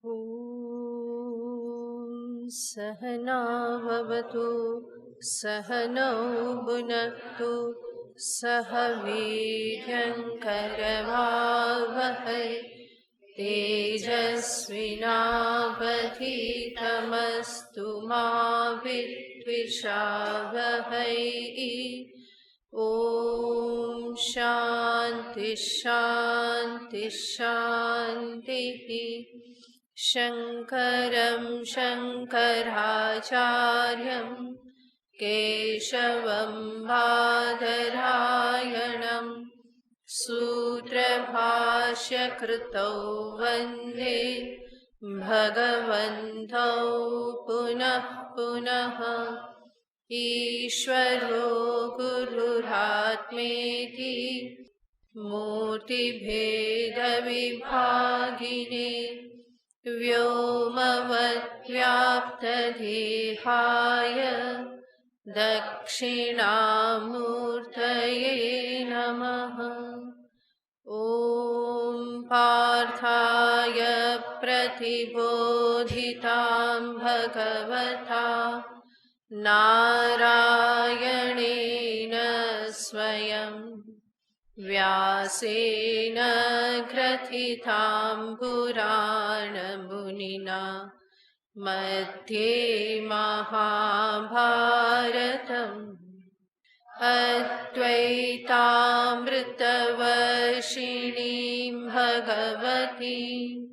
ॐ सहना भवतु सहनौ भुनक्तु सह वीर्यङ्करवावहै तेजस्विनावधीतमस्तु मा विद्विषावहै। ॐ शान्ति शान्ति शान्तिः। शङ्करं शङ्कराचार्यं केशवं बादरायणं सूत्रभाष्यकृतौ वन्दे भगवन्तौ पुनः पुनः। ईश्वरो गुरुरात्मेति मूर्तिभेदविभागिने व्योमवद्व्याप्तदेहाय दक्षिणामूर्तये नमः। ॐ पार्थाय प्रतिबोधितां भगवता नारायणेन स्वयं व्यासेन ग्रथितां पुराणमुनिना मध्ये महाभारतम् अद्वैतामृतवर्षिणीं भगवतीम्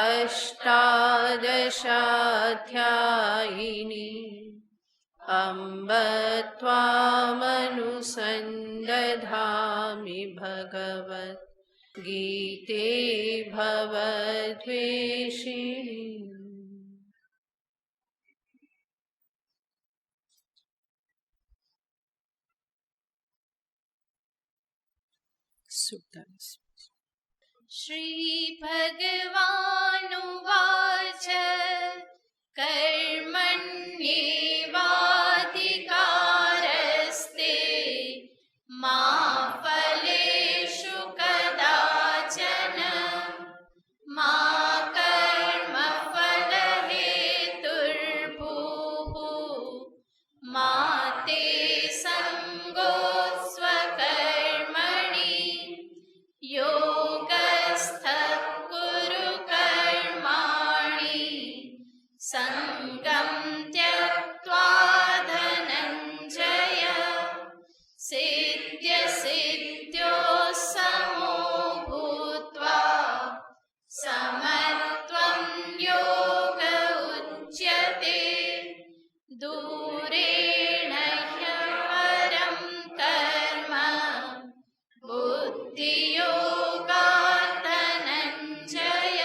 अष्टादशाध्यायिनी अम्ब त्वामनुसन्दधामि भगवद्गीते भवद्वेषिणी। श्रीभगवानुवाच कर्मण्येवाधिकारस्ते मा फलेषु कदाचन मा कर्मफलहेतुर्भूः मा ते सङ्गोऽस्त्वकर्मणि योगस्थः कुरु कर्माणि सङ्गं त्यक्त्वा धनञ्जय सिद्ध्यसिद्ध्योः समो भूत्वा समत्वं योग उच्यते। दूरेण ह्यपरं कर्म बुद्धियोगात् धनञ्जय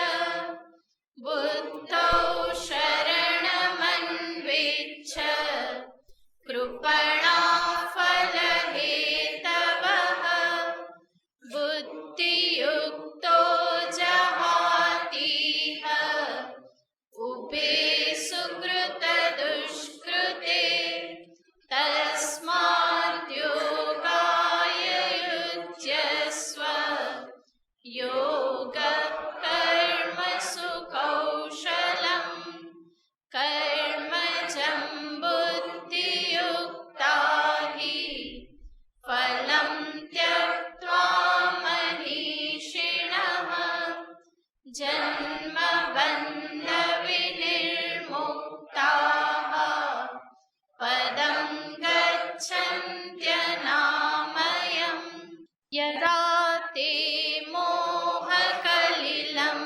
बुद्धौ शरणमन्विच्छ कृपणाः फलहेतवः बुद्धियुक्तो जहातीह उभे सुकृतदुष्कृते तस्माद् योगाय युज्यस्व योगः कर्मसु कौशलम् कर्मजं बुद्धियुक्ता हि फलं त्यक्त्वा मनीषिणः जन्मबन्धविनिर्मुक्ताः पदं गच्छन्त्यनामयम्। यदा ते मोहकलिलं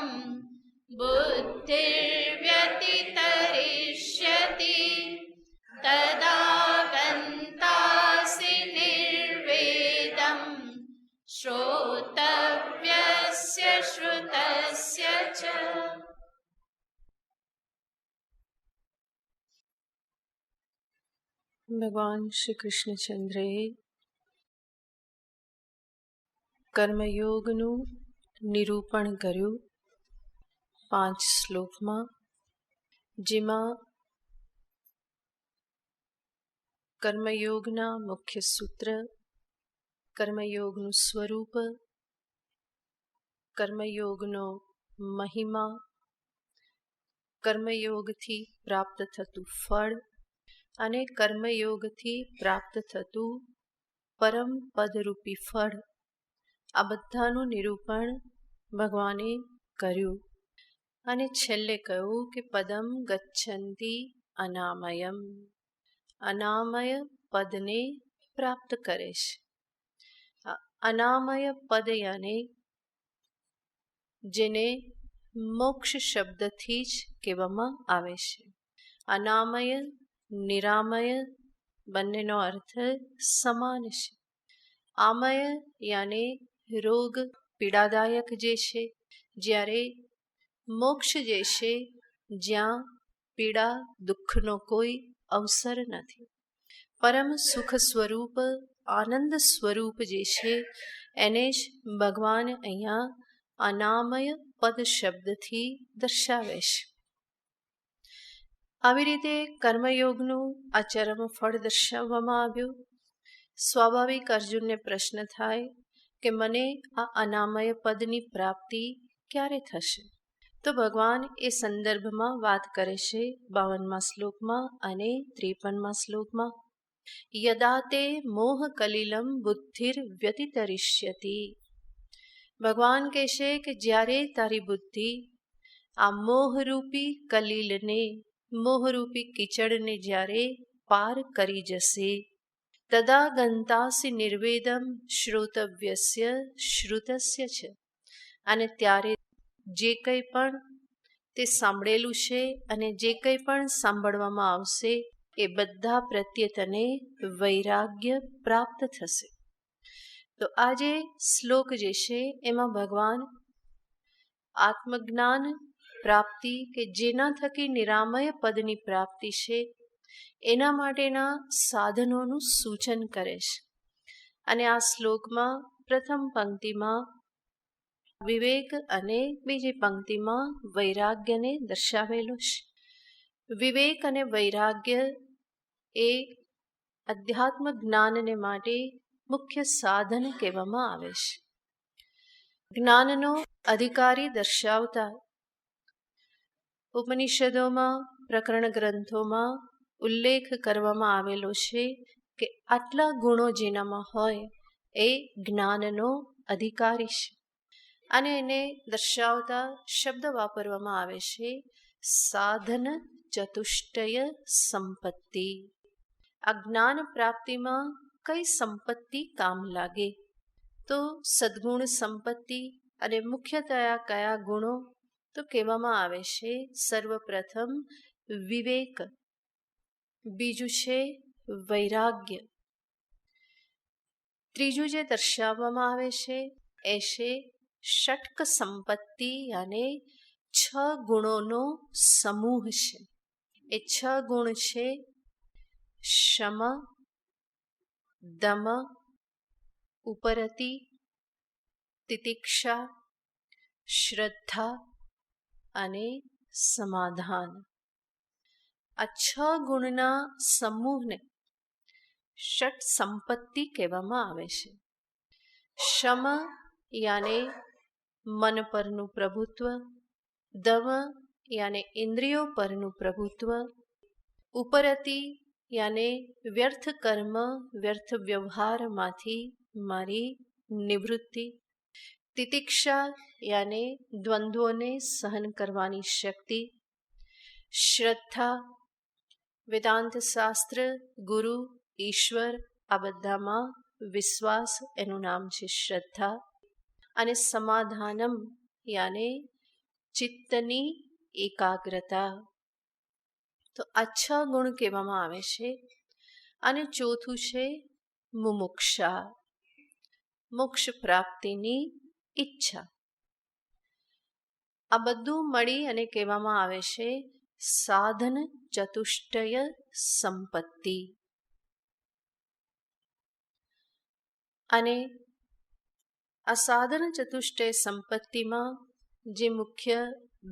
बुद्धिर्व्यतितरिष्यति तदा गन्तासि निर्वेदं श्रोतव्यस्य श्रुतस्य च। ભગવાન શ્રી કૃષ્ણચંદ્રએ કર્મયોગનું નિરૂપણ કર્યું 5 શ્લોકમાં, જેમાં કર્મયોગના મુખ્ય સૂત્ર, કર્મયોગનું સ્વરૂપ, કર્મયોગનો મહિમા કર્મયોગથી પ્રાપ્ત થતું ફળ અને કર્મયોગથી પ્રાપ્ત થતું પરમ પદરૂપી ફળ, આ બધાનું નિરૂપણ ભગવાને કર્યું. અને છેલ્લે કહ્યું કે પદમ ગચ્છન્તિ અનામયમ, અનામય પદને પ્રાપ્ત કરે છે. અનામય પદ યાને જેને મોક્ષ શબ્દથી જ કહેવામાં આવે છે. અનામય, નિરામય બંનેનો અર્થ સમાન છે. આમય યાને રોગ પીડાદાયક જે છે, જ્યારે મોક્ષ જે છે જ્યાં પીડા દુઃખનો કોઈ અવસર નથી. પરમ સુખ સ્વરૂપ, આનંદ સ્વરૂપ જે છે એને જ ભગવાન અહીંયા અનામય પદ શબ્દથી દર્શાવે છે. આવી રીતે કર્મયોગનું આ ચરમ ફળ દર્શાવવામાં આવ્યું. સ્વાભાવિક અર્જુનને પ્રશ્ન થાય કે મને આ અનામય પદની પ્રાપ્તિ ક્યારે થશે? તો ભગવાન એ સંદર્ભમાં વાત કરે છે 52મા શ્લોકમાં અને 53મા શ્લોકમાં. યદા તે મોહ કલિલમ બુદ્ધિર વ્યતિતરિષ્યતિ. ભગવાન કહેશે કે જ્યારે તારી બુદ્ધિ આ મોહરૂપી કલિલને, મોહરૂપી કીચડને જ્યારે પાર કરી જશે, તદા ગંતાસી નિર્વેદમ શ્રોતવ્યસ્ય શ્રુતસ્ય છે. અને ત્યારે જે કંઈ પણ તે સાંભળેલું છે અને જે કંઈ પણ સાંભળવામાં આવશે એ બધા પ્રત્યે તને વૈરાગ્ય પ્રાપ્ત થશે. તો આ જે શ્લોક જે છે એમાં ભગવાન આત્મજ્ઞાન પ્રાપ્તિ કે જેના થકી નિરામય પદની પ્રાપ્તિ છે એના માટેના સાધનોનું સૂચન કરે છે. અને આ શ્લોકમાં પ્રથમ પંક્તિમાં વિવેક અને બીજી પંક્તિમાં વૈરાગ્યને દર્શાવેલો છે. વિવેક અને વૈરાગ્ય એ અધ્યાત્મ જ્ઞાનને માટે મુખ્ય સાધન કહેવામાં આવે છે. જ્ઞાનનો અધિકારી દર્શાવતા ઉપનિષદોમાં, પ્રકરણ ગ્રંથોમાં ઉલ્લેખ કરવામાં આવેલો છે કે આટલા ગુણો જેનામાં હોય એ જ્ઞાનનો અધિકારી છે. અને એને દર્શાવતા શબ્દ વાપરવામાં આવે છે સાધન ચતુષ્ટય સંપત્તિ. આ જ્ઞાન પ્રાપ્તિમાં કઈ સંપત્તિ કામ લાગે? તો સદ્ગુણ સંપત્તિ. અને મુખ્યતયા કયા ગુણો? તો કહેવામાં આવે છે સર્વપ્રથમ વિવેક, બીજું છે વૈરાગ્ય, ત્રીજું જે દર્શાવવામાં આવે છે એ છે ષટ્ક સંપત્તિ અને 6 ગુણોનો સમૂહ છે. એ 6 ગુણ છે શમ, દમ, ઉપરતિ, તિતિક્ષા, શ્રદ્ધા અને સમાધાન. આ 6 ગુણના સમૂહને ષટ સંપત્તિ કહેવામાં આવે છે. શમ યાને મન પરનું પ્રભુત્વ, દમ યાને ઇન્દ્રિયો પરનું પ્રભુત્વ, ઉપરતિ યાને વ્યર્થ કર્મ, વ્યર્થ વ્યવહારમાંથી મારી નિવૃત્તિ, તિતિક્ષા યાને દ્વંદ્વોને સહન કરવાની શક્તિ, શ્રદ્ધા વેદાંત શાસ્ત્ર, ગુરુ, ઈશ્વર આ બધામાં વિશ્વાસ, એનું નામ છે શ્રદ્ધા, અને સમાધાનમ યાને ચિત્તની એકાગ્રતા. તો આ 6 ગુણ કહેવામાં આવે છે. અને ચોથું છે મુમુક્ષા, મોક્ષ પ્રાપ્તિની ઈચ્છા. આ બધું મળી અને કહેવામાં આવે છે સાધન ચતુષ્ટય સંપત્તિ. અને આ સાધન ચતુષ્ટય સંપત્તિમાં જે મુખ્ય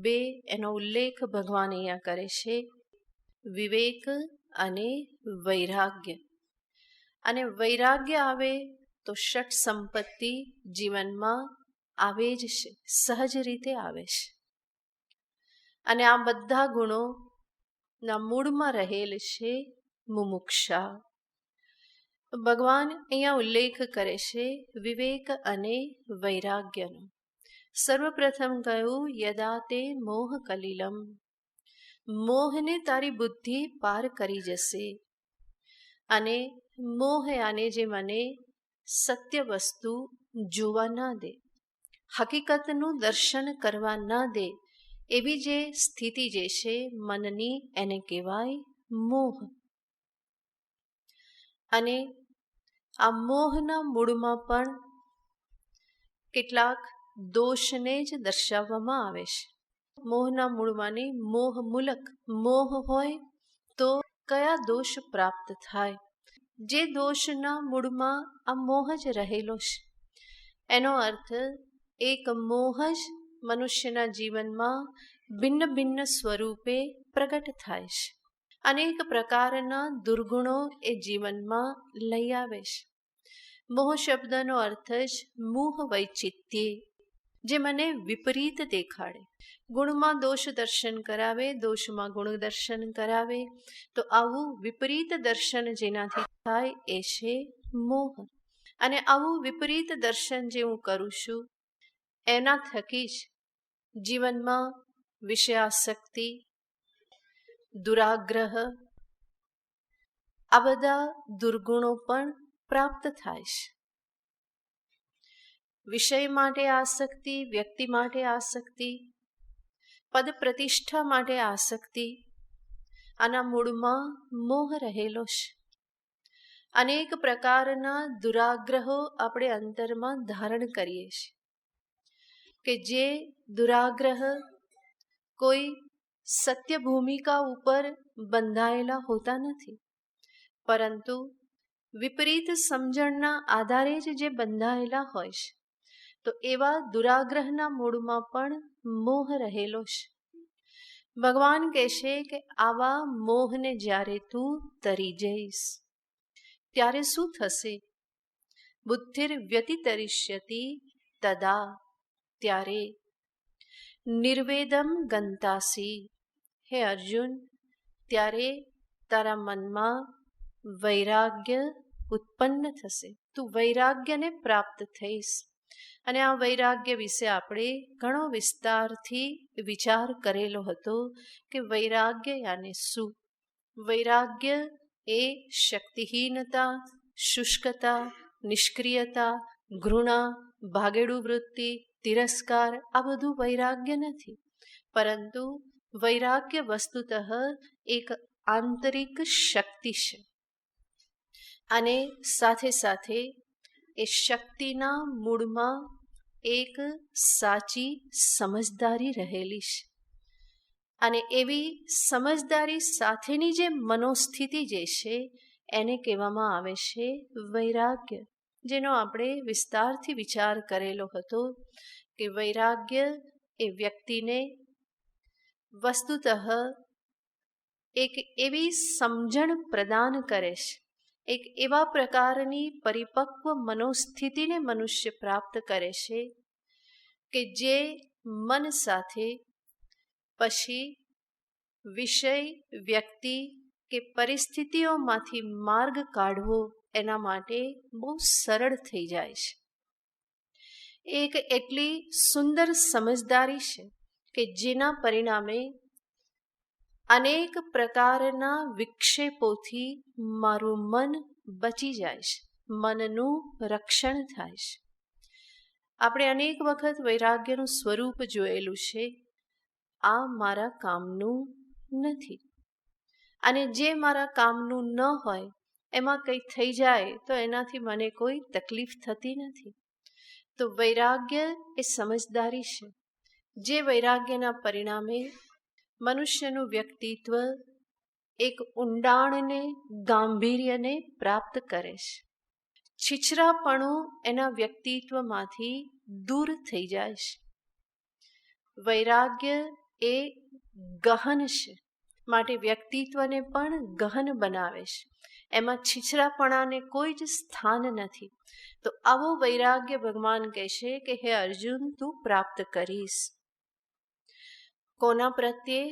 2 એનો ઉલ્લેખ ભગવાન અહીંયા કરે છે, વિવેક અને વૈરાગ્ય. અને વૈરાગ્ય આવે તો ષટ સંપત્તિ જીવનમાં આવે જ છે, સહજ રીતે આવે છે. અને આ બધા ગુણોના મૂળમાં રહેલ છે મુમુક્ષા. ભગવાન અહીંયા ઉલ્લેખ કરે છે વિવેક અને વૈરાગ્યનો. સર્વપ્રથમ કહ્યું યદા તે મોહ કલિલમ, મોહને તારી બુદ્ધિ પાર કરી જશે અને મોહ આને જે મને સત્ય વસ્તુ જોવા ના દે, હકીકતનું દર્શન કરવા ના દે, એવી જે સ્થિતિ જે છે મનની, એને કહેવાય મોહ. અને આ મોહના મૂળમાં પણ કેટલાક દોષને જ દર્શાવવામાં આવે છે. મોહના મૂળમાંની મોહ મૂલક, મોહ હોય તો કયા દોષ પ્રાપ્ત થાય? જે દોષના મૂળમાં આ મોહ જ રહેલો છે. એનો અર્થ એક મોહ જ મનુષ્યના જીવનમાં ભિન્ન ભિન્ન સ્વરૂપે પ્રગટ થાય છે. અનેક પ્રકારના દુર્ગુણો એ જીવનમાં લઈ આવે છે. મોહ શબ્દનો અર્થ જ મોહ વૈચિત્ય, જે મને વિપરીત દેખાડે. ગુણમાં દોષ દર્શન કરાવે, દોષમાં ગુણ દર્શન કરાવે, તો આવું વિપરીત દર્શન જેનાથી થાય એ છે મોહ. અને આવું વિપરીત દર્શન જે હું કરું છું એના થકી જ જીવનમાં વિષયાસક્તિ, દુરાગ્રહ, આ બધા દુર્ગુણો પણ પ્રાપ્ત થાય છે. વિષય માટે આસક્તિ, વ્યક્તિ માટે આસક્તિ, પદ પ્રતિષ્ઠા માટે આસક્તિ, આના મૂળમાં મોહ રહેલો છે. અનેક પ્રકારના દુરાગ્રહો આપણે અંતરમાં ધારણ કરીએ છીએ કે જે દુરાગ્રહ કોઈ સત્ય ભૂમિકા ઉપર બંધાયેલા હોતા નથી, પરંતુ વિપરીત સમજણના આધારે જ જે બંધાયેલા હોય છે. તો એવા દુરાગ્રહના મૂળમાં પણ મોહ રહેલો છે. ભગવાન કહેશે કે આવા મોહને જ્યારે તું તરી જઈશ ત્યારે શું થશે? બુદ્ધિર વ્યતિતરિષ્યતિ તદા, ત્યારે નિર્વેદમ ગંતાસી, હે અર્જુન, ત્યારે તારા મનમાં વૈરાગ્ય ઉત્પન્ન થશે. તું વૈરાગ્યને પ્રાપ્ત થઈશ. અને આ વૈરાગ્ય વિશે આપણે ઘણો વિસ્તારથી વિચાર કરેલો હતો કે વૈરાગ્ય યાને શું? વૈરાગ્ય એ શક્તિહીનતા, શુષ્કતા, નિષ્ક્રિયતા, ઘૃણા, ભાગેડુ વૃત્તિ, તિરસ્કાર, આ બધું વૈરાગ્ય નથી. પરંતુ વૈરાગ્ય વસ્તુતઃ એક આંતરિક શક્તિ છે. અને સાથે સાથે એ શક્તિના મૂળમાં એક સાચી સમજદારી રહેલી છે. અને એવી સમજદારી સાથેની જે મનોસ્થિતિ જે છે એને કહેવામાં આવે છે વૈરાગ્ય, જેનો આપણે વિસ્તારથી વિચાર કરેલો હતો કે વૈરાગ્ય એ વ્યક્તિને વસ્તુતઃ એક એવી સમજણ પ્રદાન કરે છે, એક એવા પ્રકારની પરિપક્વ મનોસ્થિતિને મનુષ્ય પ્રાપ્ત કરે છે કે જે મન સાથે પછી વિષય, વ્યક્તિ કે પરિસ્થિતિઓમાંથી માર્ગ કાઢવો એના માટે બહુ સરળ થઈ જાય છે. એક એટલી સુંદર સમજદારી છે કે જેના પરિણામે અનેક પ્રકારના વિક્ષેપોથી મારું મન બચી જાય છે, મનનું રક્ષણ થાય છે. આપણે અનેક વખત વૈરાગ્યનું સ્વરૂપ જોયેલું છે. આ મારા કામનું નથી, અને જે મારા કામનું ન હોય એમાં કંઈ થઈ જાય તો એનાથી મને કોઈ તકલીફ થતી નથી. તો વૈરાગ્ય એ સમજદારી છે, જે વૈરાગ્યના પરિણામે મનુષ્યનું વ્યક્તિત્વ એક ઊંડાણને, ગાંભીર્યને પ્રાપ્ત કરે છે. છીછરાપણું એના વ્યક્તિત્વમાંથી દૂર થઈ જાય છે. વૈરાગ્ય એ ગહન છે, માટે વ્યક્તિત્વને પણ ગહન બનાવે છે. એમાં છીછરાપણાને કોઈ જ સ્થાન નથી. તો આવો વૈરાગ્ય ભગવાન કહેશે કે હે અર્જુન, તું પ્રાપ્ત કરીશ. કોના પ્રત્યે?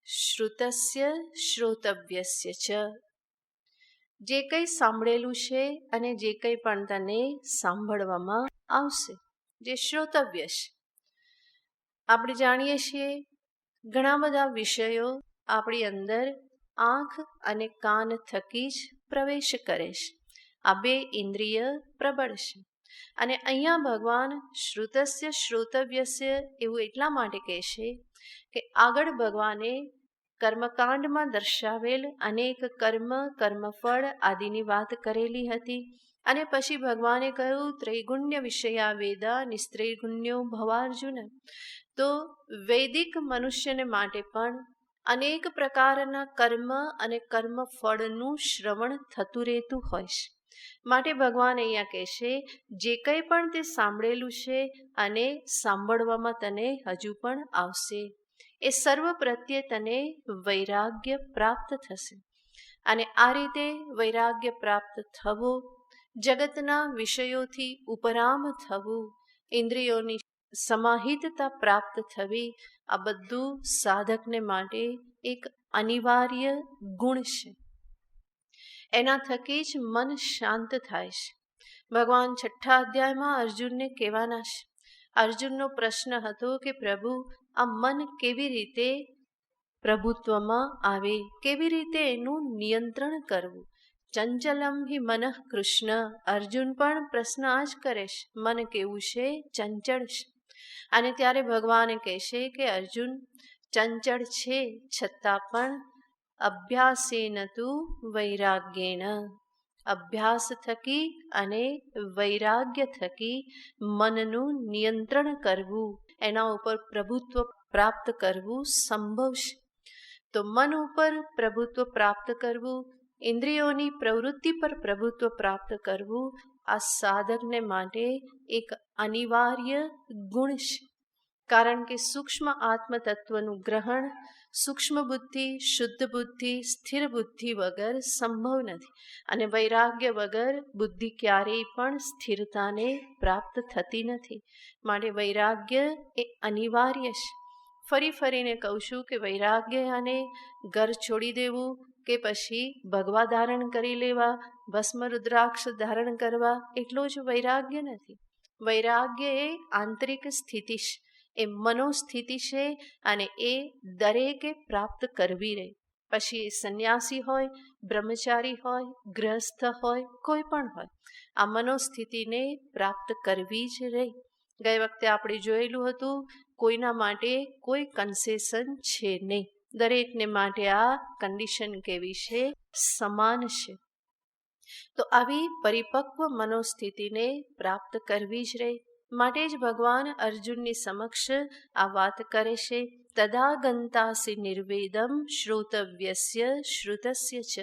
શ્રુતસ્ય શ્રોતવ્યસ્ય ચ. જે કંઈ સાંભળેલું છે અને જે કંઈ પણ તને સાંભળવામાં આવશે, જે શ્રોતવ્ય છે. આપણે જાણીએ છીએ ઘણા બધા વિષયો આપણી અંદર આંખ અને કાન થકી જ પ્રવેશ કરે છે. આ બે ઇન્દ્રિય પ્રબળ છે. અને અહીંયા ભગવાન શ્રુતસ્ય શ્રોતવ્યસ્ય એવું એટલા માટે કહેશે કે આગળ ભગવાને કર્મકાંડમાં દર્શાવેલ અનેક કર્મફળ આદિની વાત કરેલી હતી. અને પછી ભગવાને કહ્યું ત્રૈગુણ્ય વિષયા વેદા નિસ્ત્રૈગુણ્યો ભવાર્જુન. તો વૈદિક મનુષ્યને માટે પણ અનેક પ્રકારના કર્મ અને કર્મફળનું શ્રવણ થતું રહેતું હોય છે. માટે ભગવાન અહીંયા કહેશે જે કંઈ પણ તે સાંભળેલું છે અને સાંભળવામાં તને હજુ પણ આવશે, એ સર્વ પ્રત્યે તને વૈરાગ્ય પ્રાપ્ત થશે. અને આ રીતે વૈરાગ્ય પ્રાપ્ત થવું, જગતના વિષયોથી ઉપરામ થવું, ઇન્દ્રિયોની સમાહિતતા પ્રાપ્ત થવી, આ બધું સાધકને માટે એક અનિવાર્ય ગુણ છે. એના થકી જ મન શાંત થાય છે. ભગવાન 6થા અધ્યાયમાં અર્જુનને કહેવાના છે. અર્જુનનો પ્રશ્ન હતો કે પ્રભુ, આ મન કેવી રીતે પ્રભુત્વમાં આવે, કેવી રીતે એનું નિયંત્રણ કરવું? ચંચલમ હિ મનઃ કૃષ્ણ. અર્જુન પણ પ્રશ્ન આ જ કરે છે, મન કેવું છે? ચંચળ છે. અને ત્યારે ભગવાન કહેશે કે અર્જુન, ચંચળ છે છતાં પણ અભ્યાસેન તુ વૈરાગ્યેન. અભ્યાસ થકી અને વૈરાગ્ય થકી મનનું નિયંત્રણ કરવું, એના ઉપર પ્રભુત્વ પ્રાપ્ત કરવું સંભવ છે. તો મન ઉપર પ્રભુત્વ પ્રાપ્ત કરવું, ઇન્દ્રિયોની પ્રવૃત્તિ પર પ્રભુત્વ પ્રાપ્ત કરવું, આ સાધકને માટે એક અનિવાર્ય ગુણ છે. કારણ કે સૂક્ષ્મ આત્મતત્વનું ગ્રહણ સૂક્ષ્મ બુદ્ધિ, શુદ્ધ બુદ્ધિ, સ્થિર બુદ્ધિ વગર સંભવ નથી. અને વૈરાગ્ય વગર બુદ્ધિ ક્યારેય પણ સ્થિરતાને પ્રાપ્ત થતી નથી. માટે વૈરાગ્ય એ અનિવાર્ય છે. ફરીને કહું છું કે વૈરાગ્ય અને ઘર છોડી દેવું કે પછી ભગવા ધારણ કરી લેવા, ભસ્મ રુદ્રાક્ષ ધારણ કરવા, એટલો જ વૈરાગ્ય નથી. વૈરાગ્ય એ આંતરિક સ્થિતિ છે, એ મનોસ્થિતિ છે. અને એ દરેકે પ્રાપ્ત કરવી રહે. પછી એ સંન્યાસી હોય, બ્રહ્મચારી હોય, ગૃહસ્થ હોય, કોઈ પણ હોય, આ મનોસ્થિતિને પ્રાપ્ત કરવી જ રહે. ગઈ વખતે આપણે જોયેલું હતું, કોઈના માટે કોઈ કન્સેશન છે નહીં. દરેકને માટે આ કન્ડિશન કેવી છે? સમાન છે. તો આવી પરિપક્વ મનોસ્થિતિને પ્રાપ્ત કરવી જ રહે. માટે જ ભગવાન અર્જુનની સમક્ષ આ વાત કરે છે. તદા ગંતાસી નિર્વેદમ શ્રોતવ્યસ્ય શ્રુતસ્ય ચ.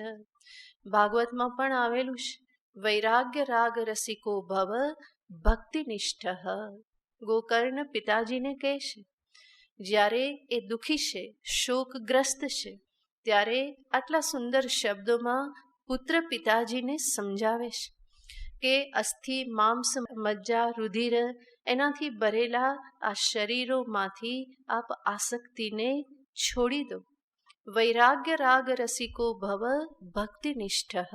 ભાગવતમાં પણ આવેલું છે, વૈરાગ્ય રાગ રસિકો ભવ ભક્તિનિષ્ઠ. ગોકર્ણ પિતાજીને કહે છે, જ્યારે એ દુઃખી છે, શોકગ્રસ્ત છે, ત્યારે આટલા સુંદર શબ્દોમાં પુત્ર પિતાજીને સમજાવે છે કે અસ્થિ માંસ મજ્જા રુધિર એનાથી ભરેલા આ શરીરોમાંથી આપ આસક્તિને છોડી દો. વૈરાગ્ય રાગ રસિકો ભવ ભક્તિનિષ્ઠ.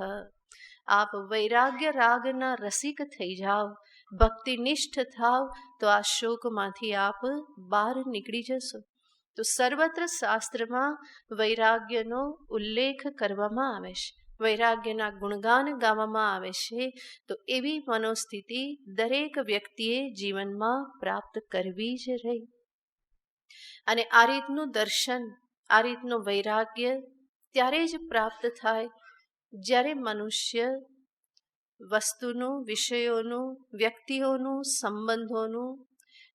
આપ વૈરાગ્ય રાગના રસિક થઈ જાઓ, ભક્તિનિષ્ઠ થાવ, તો આ શોકમાંથી આપ બહાર નીકળી જશો. તો સર્વત્ર શાસ્ત્રમાં વૈરાગ્યનો ઉલ્લેખ કરવામાં આવે છે, વૈરાગ્યના ગુણગાન ગાવામાં આવે છે. તો એવી મનોસ્થિતિ દરેક વ્યક્તિએ જીવનમાં પ્રાપ્ત કરવી જ રહી. અને આ રીતનું દર્શન, આ રીતનું વૈરાગ્ય ત્યારે જ પ્રાપ્ત થાય જ્યારે મનુષ્ય વસ્તુનું, વિષયોનું, વ્યક્તિઓનું, સંબંધોનું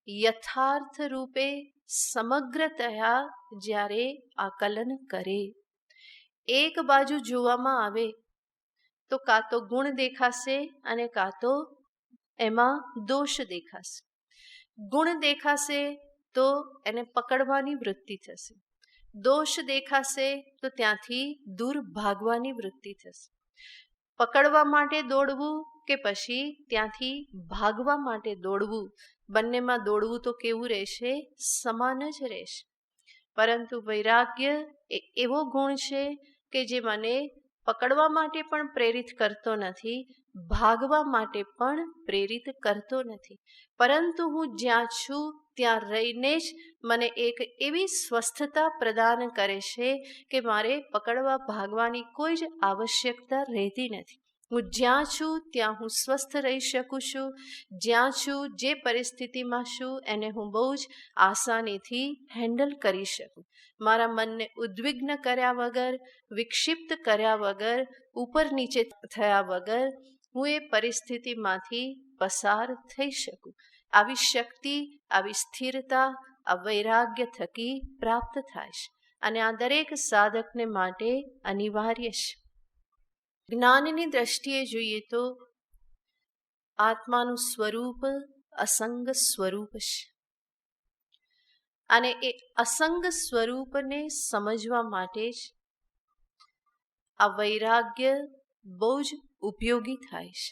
યથાર્થ રૂપે સમગ્રતયા જ્યારે આકલન કરે. એક બાજુ જોવામાં આવે તો કાં તો ગુણ દેખાશે અને કાં તો એમાં દોષ દેખાશે. ગુણ દેખાશે તો એને પકડવાની વૃત્તિ થશે, દોષ દેખાશે તો ત્યાંથી દૂર ભાગવાની વૃત્તિ થશે. પકડવા માટે દોડવું કે પછી ત્યાંથી ભાગવા માટે દોડવું, બંનેમાં દોડવું તો કેવું રહેશે? સમાન જ રહેશે. પરંતુ વૈરાગ્ય એ એવો ગુણ છે કે જે મને પકડવા માટે પણ પ્રેરિત કરતો નથી, ભાગવા માટે પણ પ્રેરિત કરતો નથી, પરંતુ હું જ્યાં છું ત્યાં રહીને જ મને એક એવી સ્વસ્થતા પ્રદાન કરે છે કે મારે પકડવા ભાગવાની કોઈ જ આવશ્યકતા રહેતી નથી. હું જ્યાં છું ત્યાં હું સ્વસ્થ રહી શકું છું. જ્યાં છું, જે પરિસ્થિતિમાં છું, એને હું બહુ જ આસાનીથી હેન્ડલ કરી શકું. મારા મનને ઉદ્વિગ્ન કર્યા વગર, વિક્ષિપ્ત કર્યા વગર, ઉપર નીચે થયા વગર હું એ પરિસ્થિતિમાંથી પસાર થઈ શકું. આવી શક્તિ, આવી સ્થિરતા આ વૈરાગ્ય થકી પ્રાપ્ત થાય છે, અને આ દરેક સાધકને માટે અનિવાર્ય છે. જ્ઞાનની દ્રષ્ટિએ જોઈએ તો આત્માનું સ્વરૂપ અસંગ સ્વરૂપ છે, અને એ અસંગ સ્વરૂપને સમજવા માટે જ આ વૈરાગ્ય બહુ જ ઉપયોગી થાય છે.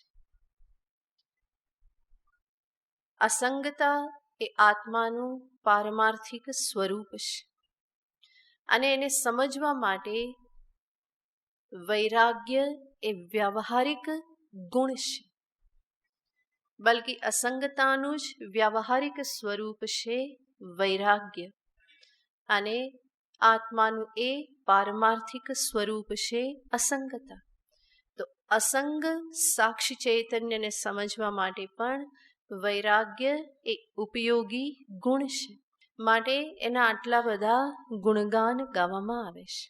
અસંગતા એ આત્માનું પારમાર્થિક સ્વરૂપ છે, અને એને સમજવા માટે વૈરાગ્ય એ વ્યવહારિક ગુણ છે. બલ્કિ અસંગતાનું જ વ્યવહારિક સ્વરૂપ છે વૈરાગ્ય, અને આત્માનું એ પારમાર્થિક સ્વરૂપ છે અસંગતા. તો અસંગ સાક્ષી ચૈતન્યને સમજવા માટે પણ વૈરાગ્ય એ ઉપયોગી ગુણ છે, માટે એના આટલા બધા ગુણગાન ગાવામાં આવે છે.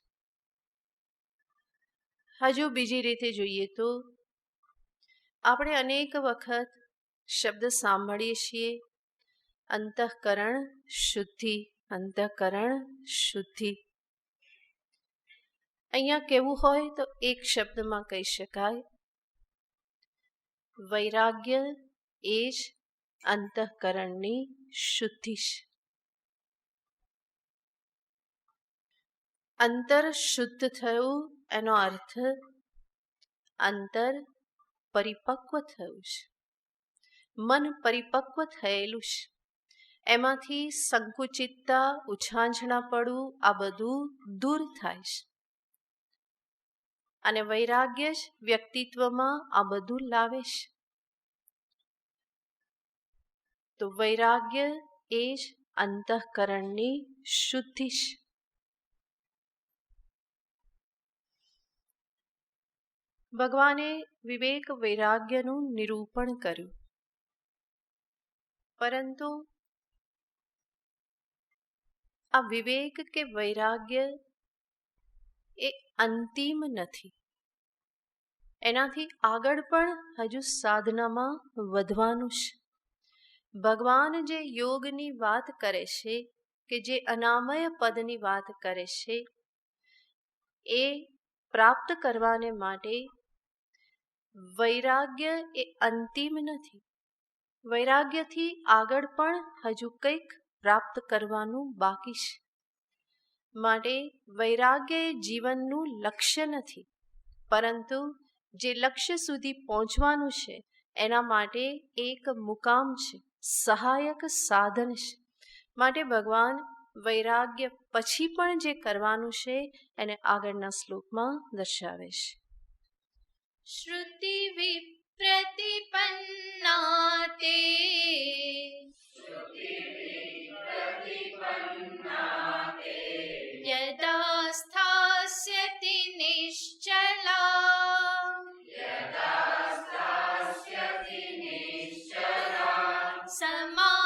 હજુ બીજી રીતે જોઈએ તો આપણે અનેક વખત શબ્દ સાંભળીએ છીએ, અંતઃકરણ શુદ્ધિ, અંતઃકરણ શુદ્ધિ. અહીંયા કહેવું હોય તો એક શબ્દમાં કહી શકાય, વૈરાગ્ય એ જ અંતઃકરણની શુદ્ધિ છે. અંતર શુદ્ધ થયું એનો અર્થ અંતર પરિપક્વ થયું છે, મન પરિપક્વ થયેલું છે. એમાંથી સંકુચિતતા, ઉછાંછણાપણું આ બધું દૂર થાય છે, અને વૈરાગ્ય જ વ્યક્તિત્વમાં આ બધું લાવે છે. તો વૈરાગ્ય એ જ અંતઃકરણની શુદ્ધિ છે. ભગવાને વિવેક વૈરાગ્યનું નિરૂપણ કર્યું, પરંતુ આ વિવેક કે વૈરાગ્ય એ અંતિમ નથી. એનાથી આગળ પણ હજુ સાધનામાં વધવાનું છે. ભગવાન જે યોગની વાત કરે છે, કે જે અનામય પદની વાત કરે છે, એ પ્રાપ્ત કરવાને માટે વૈરાગ્ય એ અંતિમ નથી. વૈરાગ્યથી આગળ પણ હજુ કંઈક પ્રાપ્ત કરવાનું બાકી છે. માટે વૈરાગ્ય એ જીવનનું લક્ષ્ય નથી, પરંતુ જે લક્ષ્ય સુધી પહોંચવાનું છે એના માટે એક મુકામ છે, સહાયક સાધન છે. માટે ભગવાન વૈરાગ્ય પછી પણ જે કરવાનું છે એને આગળના શ્લોકમાં દર્શાવે છે. શ્રુતિ વિપ્રતિપન્ના તે યદા સ્થાસ્યતિ નિશ્ચલા સમાધાવચલા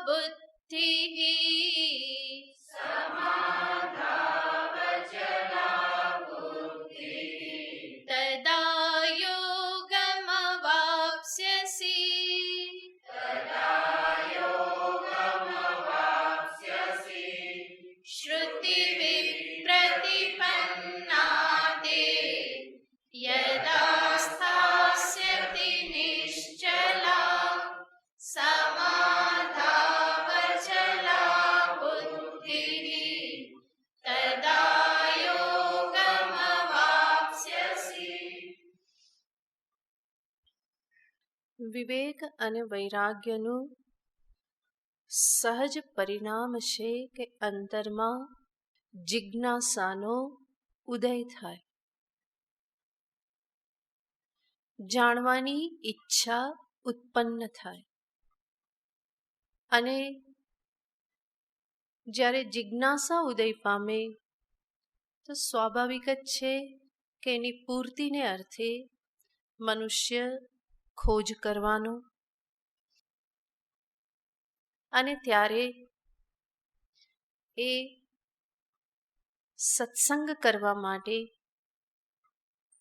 બુદ્ધિઃ તદા યોગમવાપ્સ્યસि. શ્રુતિ વિપ્રતિપન્ના તે યદા સ્થાસ્યતિ નિશ્ચલા સમાધાવચલા બુદ્ધિઃ તદા યોગમવાપ્સ્યસિ. વિવેક અને વૈરાગ્યનું સહજ પરિણામ છે કે અંતરમાં જિજ્ઞાસાનો ઉદય થાય, જાણવાની ઈચ્છા ઉત્પન્ન થાય. અને જ્યારે જિજ્ઞાસા ઉદય પામે તો સ્વાભાવિક જ છે કે એની પૂર્તિને અર્થે મનુષ્ય ખોજ કરવાનો, અને ત્યારે એ સત્સંગ કરવા માટે,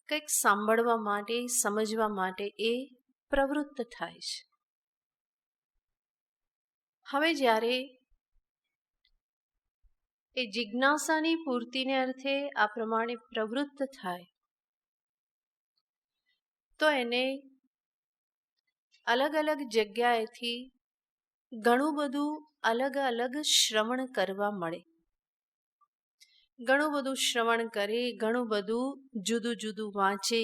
કંઈક સાંભળવા માટે, સમજવા માટે એ પ્રવૃત્ત થાય છે. હવે જ્યારે એ જિજ્ઞાસાની પૂર્તિને અર્થે આ પ્રમાણે પ્રવૃત્ત થાય તો એને અલગ અલગ જગ્યાએથી ઘણું બધું અલગ અલગ શ્રવણ કરવા મળે. ઘણું બધું શ્રવણ કરે, ઘણું બધું જુદું જુદું વાંચે.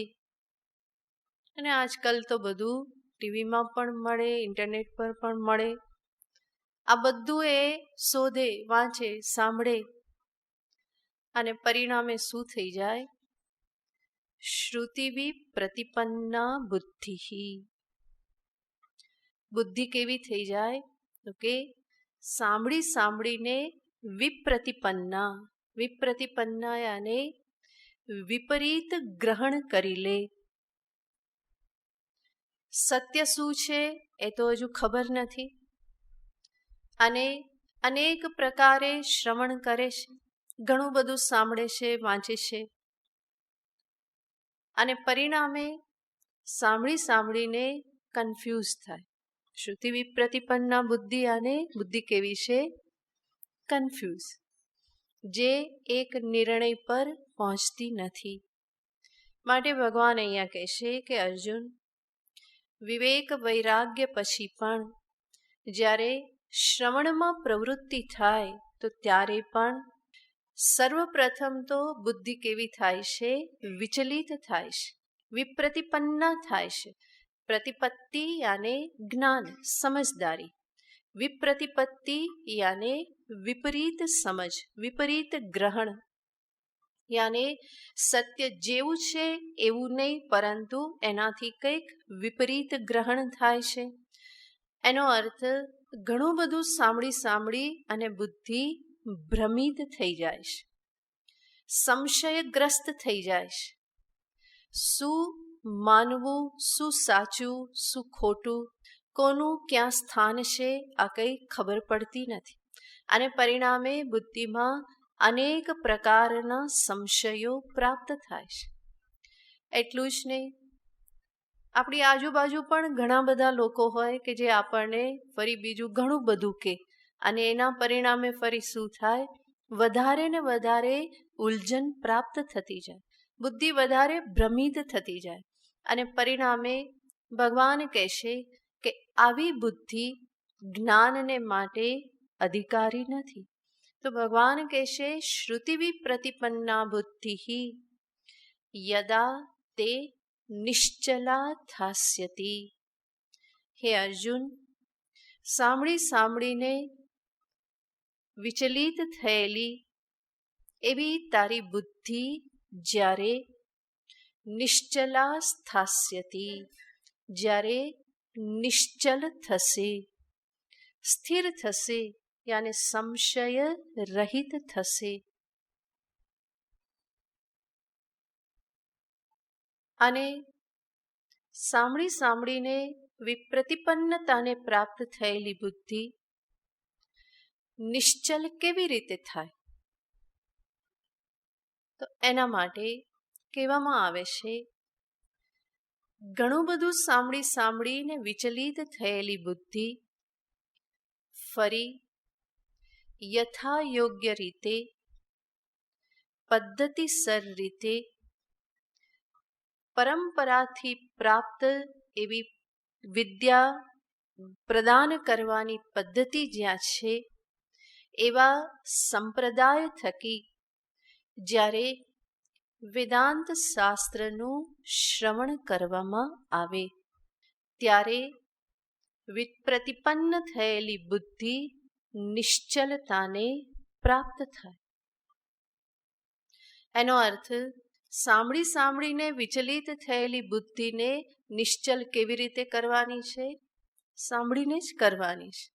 અને આજકાલ તો બધું ટીવીમાં પણ મળે, ઇન્ટરનેટ પર પણ મળે. આ બધું એ શોધે, વાંચે, સાંભળે, અને પરિણામે શું થઈ જાય? શ્રુતિવી પ્રતિપન્ના બુદ્ધિ. બુદ્ધિ કેવી થઈ જાય? તો કે સાંભળી સાંભળીને વિપ્રતિપન્ના. વિપ્રતિપન્ના યાને વિપરીત ગ્રહણ કરી લે. સત્ય શું છે એ તો હજુ ખબર નથી, અને અનેક પ્રકારે શ્રવણ કરે છે, ઘણું બધું સાંભળે છે, વાંચે છે, અને પરિણામે સાંભળી સાંભળીને કન્ફ્યુઝ થાય. શ્રુતિ વિપ્રતિપન્ના બુદ્ધિ, અને બુદ્ધિ કેવી છે? કન્ફ્યુઝ, જે એક નિર્ણય પર પહોંચતી નથી. માટે ભગવાન અહીંયા કહેશે કે અર્જુન, વિવેક વૈરાગ્ય પછી પણ જ્યારે શ્રવણમાં પ્રવૃત્તિ થાય તો ત્યારે પણ સર્વપ્રથમ તો બુદ્ધિ કેવી થાય છે? વિચલિત થાય છે, વિપ્રતિપન્ના થાય છે. પ્રતિપત્તિ યાને જ્ઞાન, સમજદારી. વિપ્રતિપત્તિ યાને વિપરીત સમજ, વિપરીત ગ્રહણ. યાને સત્ય જેવું છે એવું નહીં, પરંતુ એનાથી કંઈક વિપરીત ગ્રહણ થાય છે. એનો અર્થ ઘણું બધું સાંભળી સાંભળી અને બુદ્ધિ ભ્રમિત થઈ જાય છે, સંશયગ્રસ્ત થઈ જાય છે. શું માનવું, શું સાચું, શું ખોટું, કોનું ક્યાં સ્થાન છે, આ કંઈ ખબર પડતી નથી. અને પરિણામે બુદ્ધિમાં અનેક પ્રકારના સંશયો પ્રાપ્ત થાય છે. એટલું જ નહીં, આપણી આજુબાજુ પણ ઘણા બધા લોકો હોય કે જે આપણને ફરી બીજું ઘણું બધું કહે, અને એના પરિણામે ફરી શું થાય? વધારે ને વધારે ઉલઝન પ્રાપ્ત થતી જાય, બુદ્ધિ વધારે ભ્રમિત થતી જાય. અને પરિણામે ભગવાન કહેશે કે આવી બુદ્ધિ જ્ઞાનને માટે અધિકારી નથી. તો ભગવાન કહેશે શ્રુતિવી પ્રતિપન્ના બુદ્ધિ યદા તે નિશ્ચલા થાસ્યતિ. હે અર્જુન, સાંભળી સાંભળીને વિચલિત થયેલી એવી તારી બુદ્ધિ જ્યારે નિશ્ચલા સ્થાસ્યતિ, જ્યારે નિશ્ચલ થશે, સ્થિર થશે, યાને સંશય રહિત થશે, અને સાંભળી સાંભળીને વિપ્રતિપન્નતાને પ્રાપ્ત થયેલી બુદ્ધિ નિશ્ચલ કેવી રીતે થાય? તો એના માટે કહેવામાં આવે છે, ઘણું બધું સાંભળી સાંભળીને વિચલિત થયેલી બુદ્ધિ ફરી યથાયોગ્ય રીતે, પદ્ધતિસર રીતે, પરંપરાથી પ્રાપ્ત એવી વિદ્યા પ્રદાન કરવાની પદ્ધતિ જ્યાં છે એવા સંપ્રદાય થકી જ્યારે વેદાંત શાસ્ત્રનું શ્રવણ કરવામાં આવે ત્યારે પ્રતિપન્ન થયેલી બુદ્ધિ નિશ્ચલતાને પ્રાપ્ત થાય. એનો અર્થ સાંભળીને વિચલિત થયેલી બુદ્ધિને નિશ્ચલ કેવી રીતે કરવાની છે? સાંભળીને જ કરવાની છે.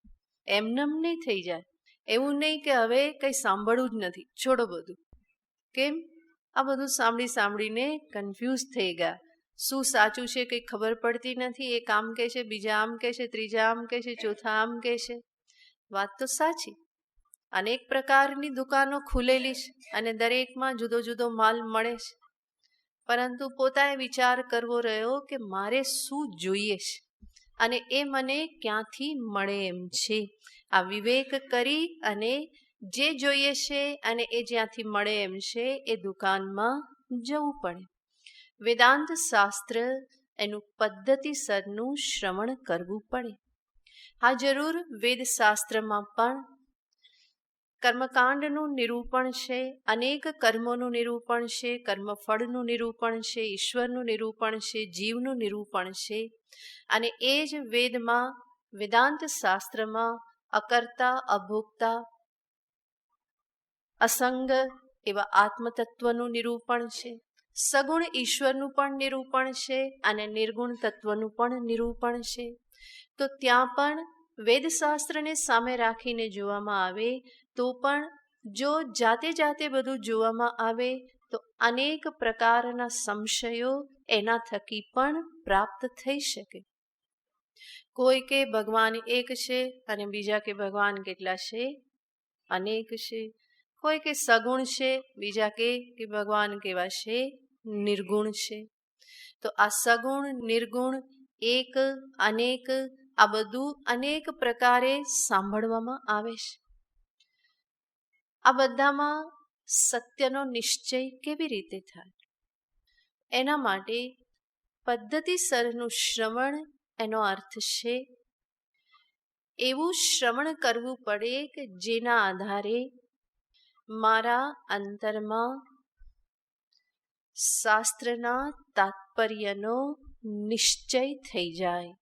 એમનેમ નહીં થઈ જાય. એવું નહીં કે હવે કંઈ સાંભળવું જ નથી, છોડો બધું. કેમ? આ બધું સાંભળીને કન્ફ્યુઝ થઈ ગયા. શું સાચું છે કંઈ ખબર પડતી નથી. એક આમ કહે છે, બીજા આમ કહે છે, ત્રીજા આમ કહે છે, ચોથા આમ કહે છે. વાત તો સાચી. અનેક પ્રકારની દુકાનો ખુલેલી છે અને દરેકમાં જુદો જુદો માલ મળે છે. પરંતુ પોતાએ વિચાર કરવો રહ્યો કે મારે શું જોઈએ છે અને એ મને ક્યાંથી મળે એમ છે. આ વિવેક કરી અને જે જોઈએ છે અને એ જ્યાંથી મળે એમ છે એ દુકાનમાં જવું પડે. વેદાંત શાસ્ત્ર એનું પદ્ધતિસરનું શ્રવણ કરવું પડે. હા, જરૂર વેદશાસ્ત્રમાં પણ કર્મકાંડનું નિરૂપણ છે, અનેક કર્મોનું નિરૂપણ છે, કર્મફળનું નિરૂપણ છે, ઈશ્વરનું નિરૂપણ છે, જીવનું નિરૂપણ છે. અને એ જ વેદમાં, વેદાંત શાસ્ત્રમાં અકર્તા, અભોક્તા, અસંગ એવા આત્મતત્વનું નિરૂપણ છે. સગુણ ઈશ્વરનું પણ નિરૂપણ છે અને નિર્ગુણ તત્વનું પણ નિરૂપણ છે. તો ત્યાં પણ વેદશાસ્ત્રને સામે રાખીને જોવામાં આવે તો પણ જો જાતે બધું જોવામાં આવે તો અનેક પ્રકારના સંશયો એના થકી પણ પ્રાપ્ત થઈ શકે. કોઈ કે ભગવાન એક છે અને બીજા કે ભગવાન કેટલા છે? અનેક છે. કોઈ કે સગુણ છે, બીજા કે ભગવાન કેવા છે? નિર્ગુણ છે. તો આ સગુણ, નિર્ગુણ, એક, અનેક, આ બધું અનેક પ્રકારે સાંભળવામાં આવે છે. આ બધામાં સત્યનો નિશ્ચય કેવી રીતે થાય? એના માટે પદ્ધતિસરનું શ્રવણ એનો અર્થ છે એવું શ્રવણ કરવું પડે કે જેના આધારે મારા અંતરમાં શાસ્ત્રના તાત્પર્યનો નિશ્ચય થઈ જાય.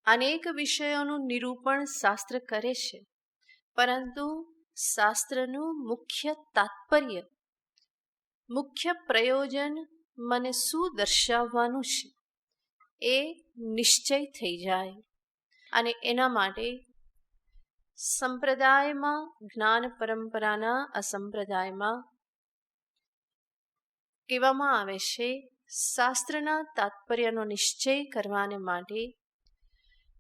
અનેક વિષયોનું નિરૂપણ શાસ્ત્ર કરે છે, પરંતુ શાસ્ત્રનું મુખ્ય તાત્પર્ય, મુખ્ય પ્રયોજન મને શું દર્શાવવાનું છે એ નિશ્ચય થઈ જાય. અને એના માટે સંપ્રદાયમાં, જ્ઞાન પરંપરાના અસંપ્રદાયમાં કહેવામાં આવે છે શાસ્ત્રના તાત્પર્યનો નિશ્ચય કરવાને માટે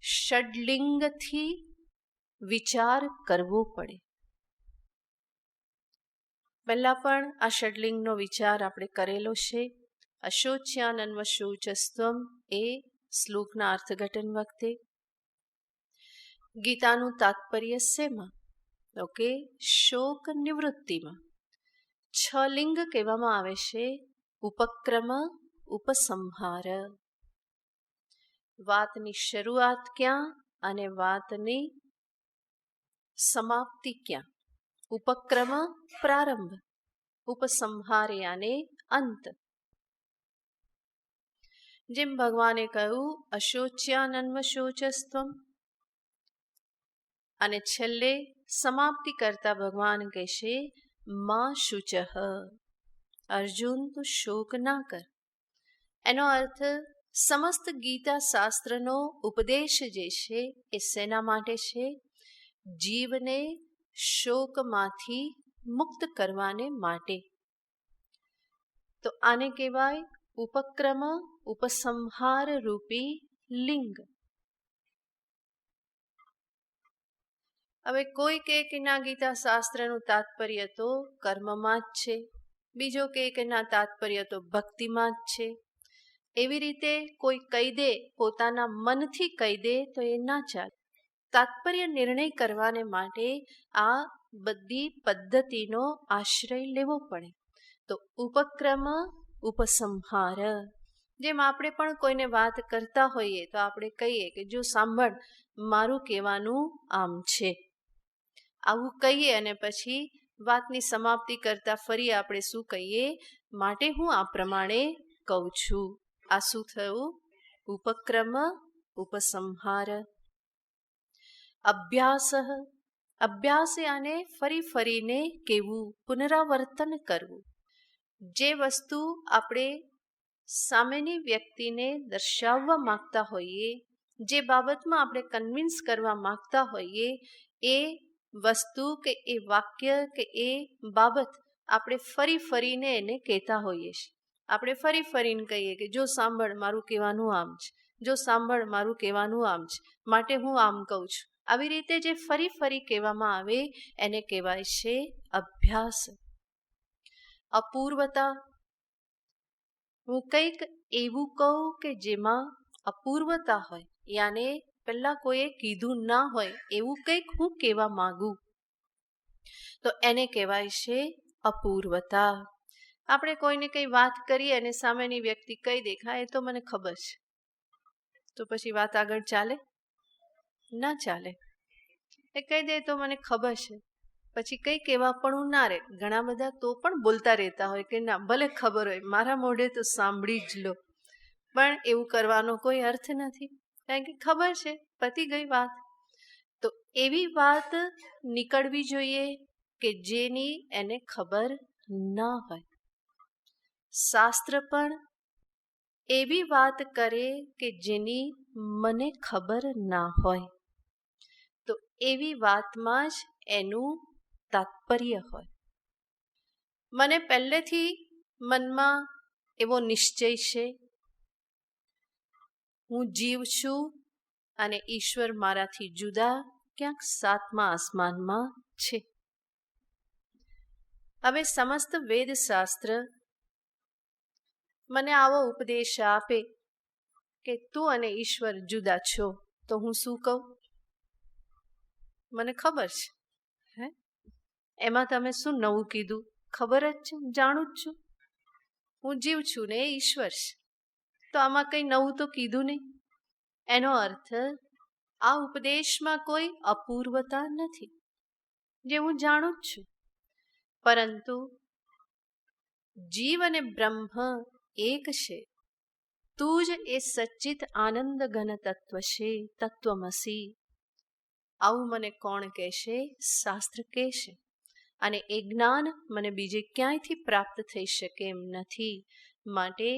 ષડલિંગથી વિચાર કરવો પડે. પહેલા પણ આ ષડલિંગનો વિચાર આપણે કરેલો છે. અશોચ્યાનન્વશોચસ્ત્વમ એ શ્લોકના અર્થઘટન વખતે. ગીતાનું તાત્પર્ય શેમાં? તો કે શોક નિવૃત્તિમાં. 6 લિંગ કહેવામાં આવે છે. ઉપક્રમ, ઉપસંહાર. વાતની શરૂઆત ક્યાં અને વાતની સમાપ્તિ ક્યાં? ઉપક્રમ પ્રારંભ, ઉપસંહાર યાને અંત. જેમ ભગવાને કહ્યું અશોચ્યાનન્વશોચસ્ત્વમ, અને છેલ્લે સમાપ્તિ કરતા ભગવાન કહેશે મા શુચઃ. અર્જુન, તું શોક ના કર. એનો અર્થ સમસ્ત ગીતા શાસ્ત્રનો ઉપદેશ જે છે એ શેના માટે છે? જીવને શોકમાંથી મુક્ત કરવાને માટે. તો આને કહેવાય ઉપક્રમ, ઉપસંહાર રૂપી લિંગ. હવે કોઈ કે ના ગીતા શાસ્ત્રનું તાત્પર્ય તો કર્મમાં જ છે, બીજો કે ના તાત્પર્ય તો ભક્તિમાં જ છે. એવી રીતે કોઈ કહી દે, પોતાના મનથી કહી દે તો એ ના ચાલે. તાત્પર્ય નિર્ણય કરવાને માટે આ બધી પદ્ધતિનો આશ્રય લેવો પડે. તો ઉપક્રમ, ઉપસંહાર. જેમ આપણે પણ કોઈને વાત કરતા હોઈએ તો આપણે કહીએ કે જો સાંભળ, મારું કહેવાનું આમ છે. આવું કહીએ અને પછી વાતની સમાપ્તિ કરતા ફરી આપણે શું કહીએ? માટે હું આ પ્રમાણે કહું છું. આ શું થયું? ઉપક્રમ ઉપસંહાર. અભ્યાસ અભ્યાસ યાને ફરી ફરીને કેવું, પુનરાવર્તન કરવું. જે વસ્તુ આપણે સામેની વ્યક્તિને દર્શાવવા માગતા હોઈએ, જે બાબતમાં આપણે કન્વિન્સ કરવા માગતા હોઈએ, એ વસ્તુ કે એ વાક્ય કે એ બાબત આપણે ફરી ફરીને એને કહેતા હોઈએ છીએ. આપણે ફરી ફરીને કહીએ કે જો સાંભળ, મારું કહેવાનું આમ છે, જો સાંભળ, મારું કહેવાનું આમ છે, માટે હું આમ કહું છું. આવી રીતે જે ફરી ફરી કહેવામાં આવે એને કહેવાય છે અભ્યાસ. અપૂર્વતા, હું કંઈક એવું કહું કે જેમાં અપૂર્વતા હોય, યાને પહેલા કોઈએ કીધું ના હોય એવું કંઈક હું કહેવા માંગુ, તો એને કહેવાય છે અપૂર્વતા. આપણે કોઈને કંઈ વાત કરીએ અને સામેની વ્યક્તિ કહી દે, હા એ તો મને ખબર છે, તો પછી વાત આગળ ચાલે? ના ચાલે. એ કહી દે તો મને ખબર છે, પછી કંઈ કહેવા પણ ના રહે. ઘણા બધા તો પણ બોલતા રહેતા હોય કે ના ભલે ખબર હોય, મારા મોઢે તો સાંભળી જ લો. પણ એવું કરવાનો કોઈ અર્થ નથી, કારણ કે ખબર છે, પતી ગઈ વાત. તો એવી વાત નીકળવી જોઈએ કે જેની એને ખબર ના હોય. શાસ્ત્ર પણ એવી વાત કરે કે જેની મને ખબર ના હોય, તો એવી વાતમાં જ એનું તાત્પર્ય હોય. મને પહેલેથી મનમાં એવો નિશ્ચય છે, હું જીવ છું અને ઈશ્વર મારાથી જુદા ક્યાંક સાતમા આસમાનમાં છે. હવે સમસ્ત વેદશાસ્ત્ર મને આવો ઉપદેશ આપે કે તું અને ઈશ્વર જુદા છો, તો હું શું કહું? મને ખબર છે. હે, એમાં તમે શું નવું કીધું? ખબર જ છે, જાણું જ છું. હું જીવ છું ને એ ઈશ્વર છે, તો આમાં કંઈ નવું તો કીધું નહીં. એનો અર્થ આ ઉપદેશમાં કોઈ અપૂર્વતા નથી, જે હું જાણું જ છું. પરંતુ જીવ અને બ્રહ્મ એક છે. તું જ એ સચ્ચિત આનંદ ઘન તત્વ છે, તત્વમસી. આવું મને કોણ કહેશે? શાસ્ત્ર કહેશે. અને એ જ્ઞાન મને બીજે ક્યાંયથી પ્રાપ્ત થઈ શકે એમ નથી. માટે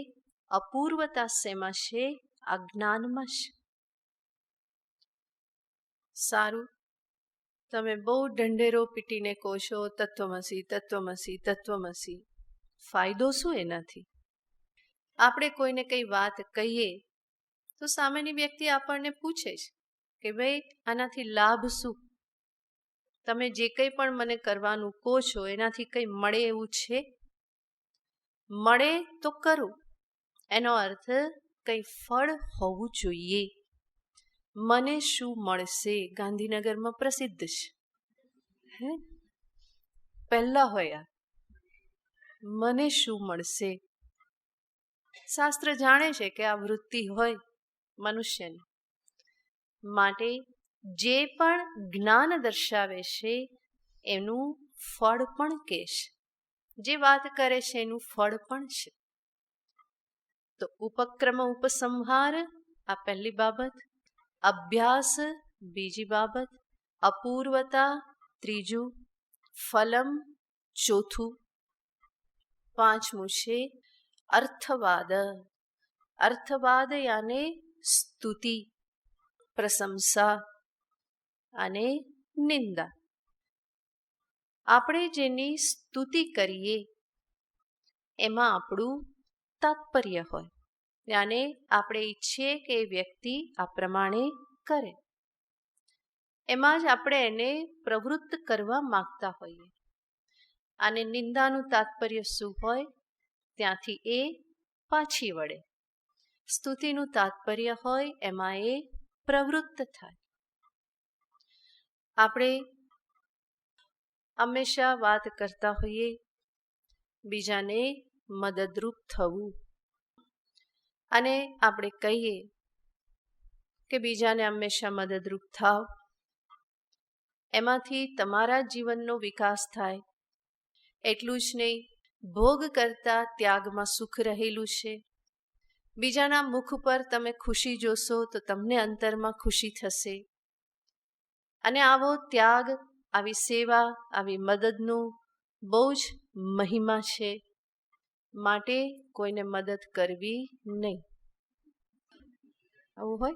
અપૂર્વતા શેમાં છે? આ જ્ઞાનમાં છે. સારું, તમે બહુ ઢંઢેરો પીટીને કહો છો તત્વમસી, તત્વમસી, તત્વમસી. ફાયદો શું એનાથી? આપણે કોઈને કંઈ વાત કહીએ તો સામેની વ્યક્તિ આપણને પૂછે છે કે ભાઈ આનાથી લાભ શું? તમે જે કંઈ પણ મને કરવાનું કહો છો એનાથી કંઈ મળે એવું છે? મળે તો કરું, એનો અર્થ કંઈ ફળ હોવું જોઈએ. મને શું મળશે? ગાંધીનગરમાં પ્રસિદ્ધ છે. હે, પહેલા હોય આ મને શું મળશે. શાસ્ત્ર જાણે છે કે આ વૃત્તિ હોય મનુષ્યને. માટે જે પણ જ્ઞાન દર્શાવે છે એનું ફળ પણ કહે છે. જે વાત કરે છે એનું ફળ પણ છે. તો ઉપક્રમ ઉપસંહાર આ પહેલી બાબત, અભ્યાસ બીજી બાબત, અપૂર્વતા ત્રીજું, ફલમ ચોથું, પાંચમું છે અર્થવાદ. અર્થવાદ યાને સ્તુતિ, પ્રશંસા અને નિંદા. આપણે જેની સ્તુતિ કરીએ એમાં આપણું તાત્પર્ય હોય, યાને આપણે ઈચ્છીએ કે એ વ્યક્તિ આ પ્રમાણે કરે, એમાં જ આપણે એને પ્રવૃત્ત કરવા માગતા હોઈએ. અને નિંદાનું તાત્પર્ય શું હોય? ત્યાંથી એ પાછી વળે. સ્તુતિનું તાત્પર્ય હોય એમાં એ પ્રવૃત્ત થાય. આપણે હંમેશા વાત કરતા હોઈએ બીજાને મદદરૂપ થવું, અને આપણે કહીએ કે બીજાને હંમેશા મદદરૂપ થાવ, એમાંથી તમારા જીવનનો વિકાસ થાય. એટલું જ નહીં, ભોગ કરતા ત્યાગમાં સુખ રહેલું છે. બીજાના મુખ પર તમે ખુશી જોશો તો તમને અંતરમાં ખુશી થશે. અને આવો ત્યાગ, આવી સેવા, આવી મદદનું બહુ જ મહિમા છે. માટે કોઈને મદદ કરવી નહીં. આવું હોય.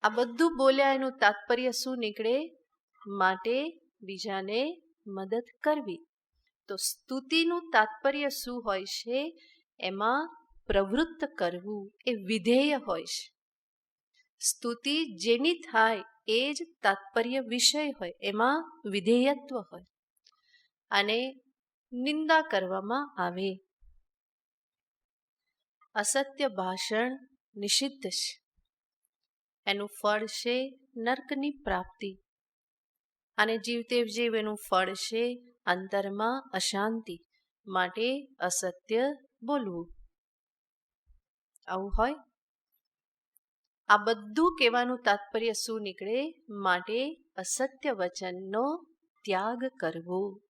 આ બધું બોલ્યા એનું તાત્પર્ય શું નીકળે? માટે બીજાને મદદ કરવી. તો સ્તુતિનું તાત્પર્ય શું હોય છે? એમાં પ્રવૃત્ત કરવું, એ વિધેય હોય છે. સ્તુતિ જેની થાય એ જ તાત્પર્ય વિષય હોય, એમાં વિધેયત્વ હોય. અને નિંદા કરવામાં આવે. અસત્ય ભાષણ નિષિદ્ધ છે. એનું ફળ છે નર્કની પ્રાપ્તિ. અને જીવતે જીવ એનું ફળ છે અંતરમાં અશાંતિ. માટે અસત્ય બોલવું. આવું હોય. આ બધું કહેવાનું તાત્પર્ય શું નીકળે? માટે અસત્ય વચનનો ત્યાગ કરવો.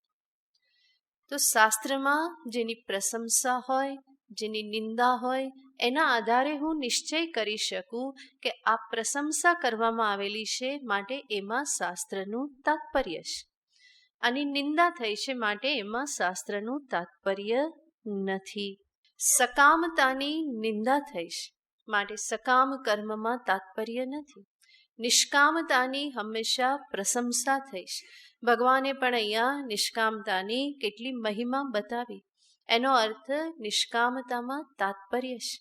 તો શાસ્ત્રમાં જેની પ્રશંસા હોય, જેની નિંદા હોય, એના આધારે હું નિશ્ચય કરી શકું કે આ પ્રશંસા કરવામાં આવેલી છે, માટે એમાં શાસ્ત્રનું તાત્પર્ય છે. અને નિંદા થઈ છે, માટે એમાં શાસ્ત્રનું તાત્પર્ય નથી. સકામતાની નિંદા થઈ છે, માટે સકામ કર્મમાં તાત્પર્ય નથી. નિષ્કામતાની હંમેશા પ્રશંસા થઈ છે. ભગવાને પણ અહીંયા નિષ્કામતાની કેટલી મહિમા બતાવી. એનો અર્થ નિષ્કામતામાં તાત્પર્ય છે.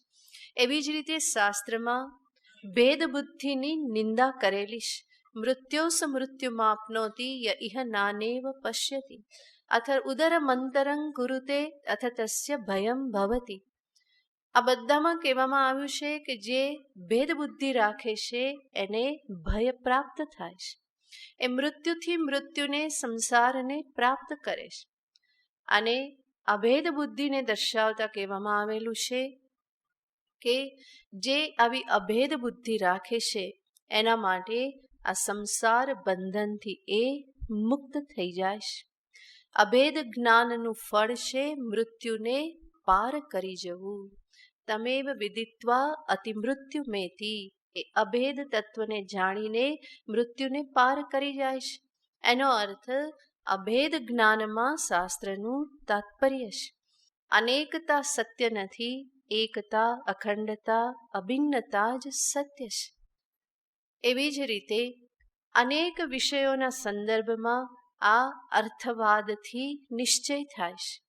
એવી જ રીતે શાસ્ત્રમાં ભેદ બુદ્ધિની નિંદા કરેલી છે. મૃત્યોસ મૃત્યુમાપ્નોતિ ય ઇહ નાનેવ પશ્યતિ અથ ઉદરમંતરં કુરુતે અથ તસ્ય ભયં ભવતિ. આ બધામાં કહેવામાં આવ્યું છે કે જે ભેદ બુદ્ધિ રાખે છે એને ભય પ્રાપ્ત થાય છે. એ મૃત્યુથી મૃત્યુને, સંસારને પ્રાપ્ત કરે છે. અને અભેદ બુદ્ધિને દર્શાવતા કહેવામાં આવેલું છે કે જે આવી અભેદ બુદ્ધિ રાખે છે એના માટે આ સંસાર બંધનથી એ મુક્ત થઈ જાય છે. અભેદ જ્ઞાનનું ફળ છે મૃત્યુને પાર કરી જવું. તમેવ વિદિત્વા અતિમૃત્યુ મેતી. એ અભેદ તત્વને જાણીને મૃત્યુને પાર કરી જાય છે. એનો અર્થ અભેદ જ્ઞાનમાં શાસ્ત્રનું તાત્પર્ય છે. અનેકતા સત્ય નથી, એકતા, અખંડતા, અભિન્નતા જ સત્ય છે. એવી જ રીતે અનેક વિષયોના સંદર્ભમાં આ અર્થવાદથી નિશ્ચય થાય છે.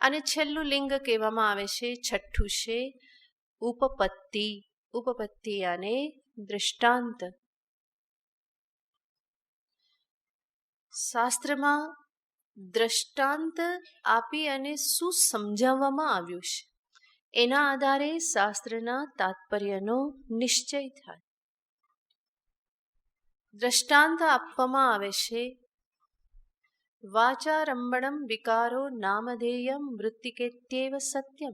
અને છેલ્લું લિંગ કહેવામાં આવે છે, છઠ્ઠું છે ઉપપત્તિ. ઉપપત્તિ અને દૃષ્ટાંત. શાસ્ત્રમાં દ્રષ્ટાંત આપી અને શું સમજાવવામાં આવ્યું છે એના આધારે શાસ્ત્રના તાત્પર્યનો નિશ્ચય થાય. દ્રષ્ટાંત આપવામાં આવે છે વાચારંભણમ વિકારો નામધેયમ મૃત્તિકેત્યેવ સત્યમ.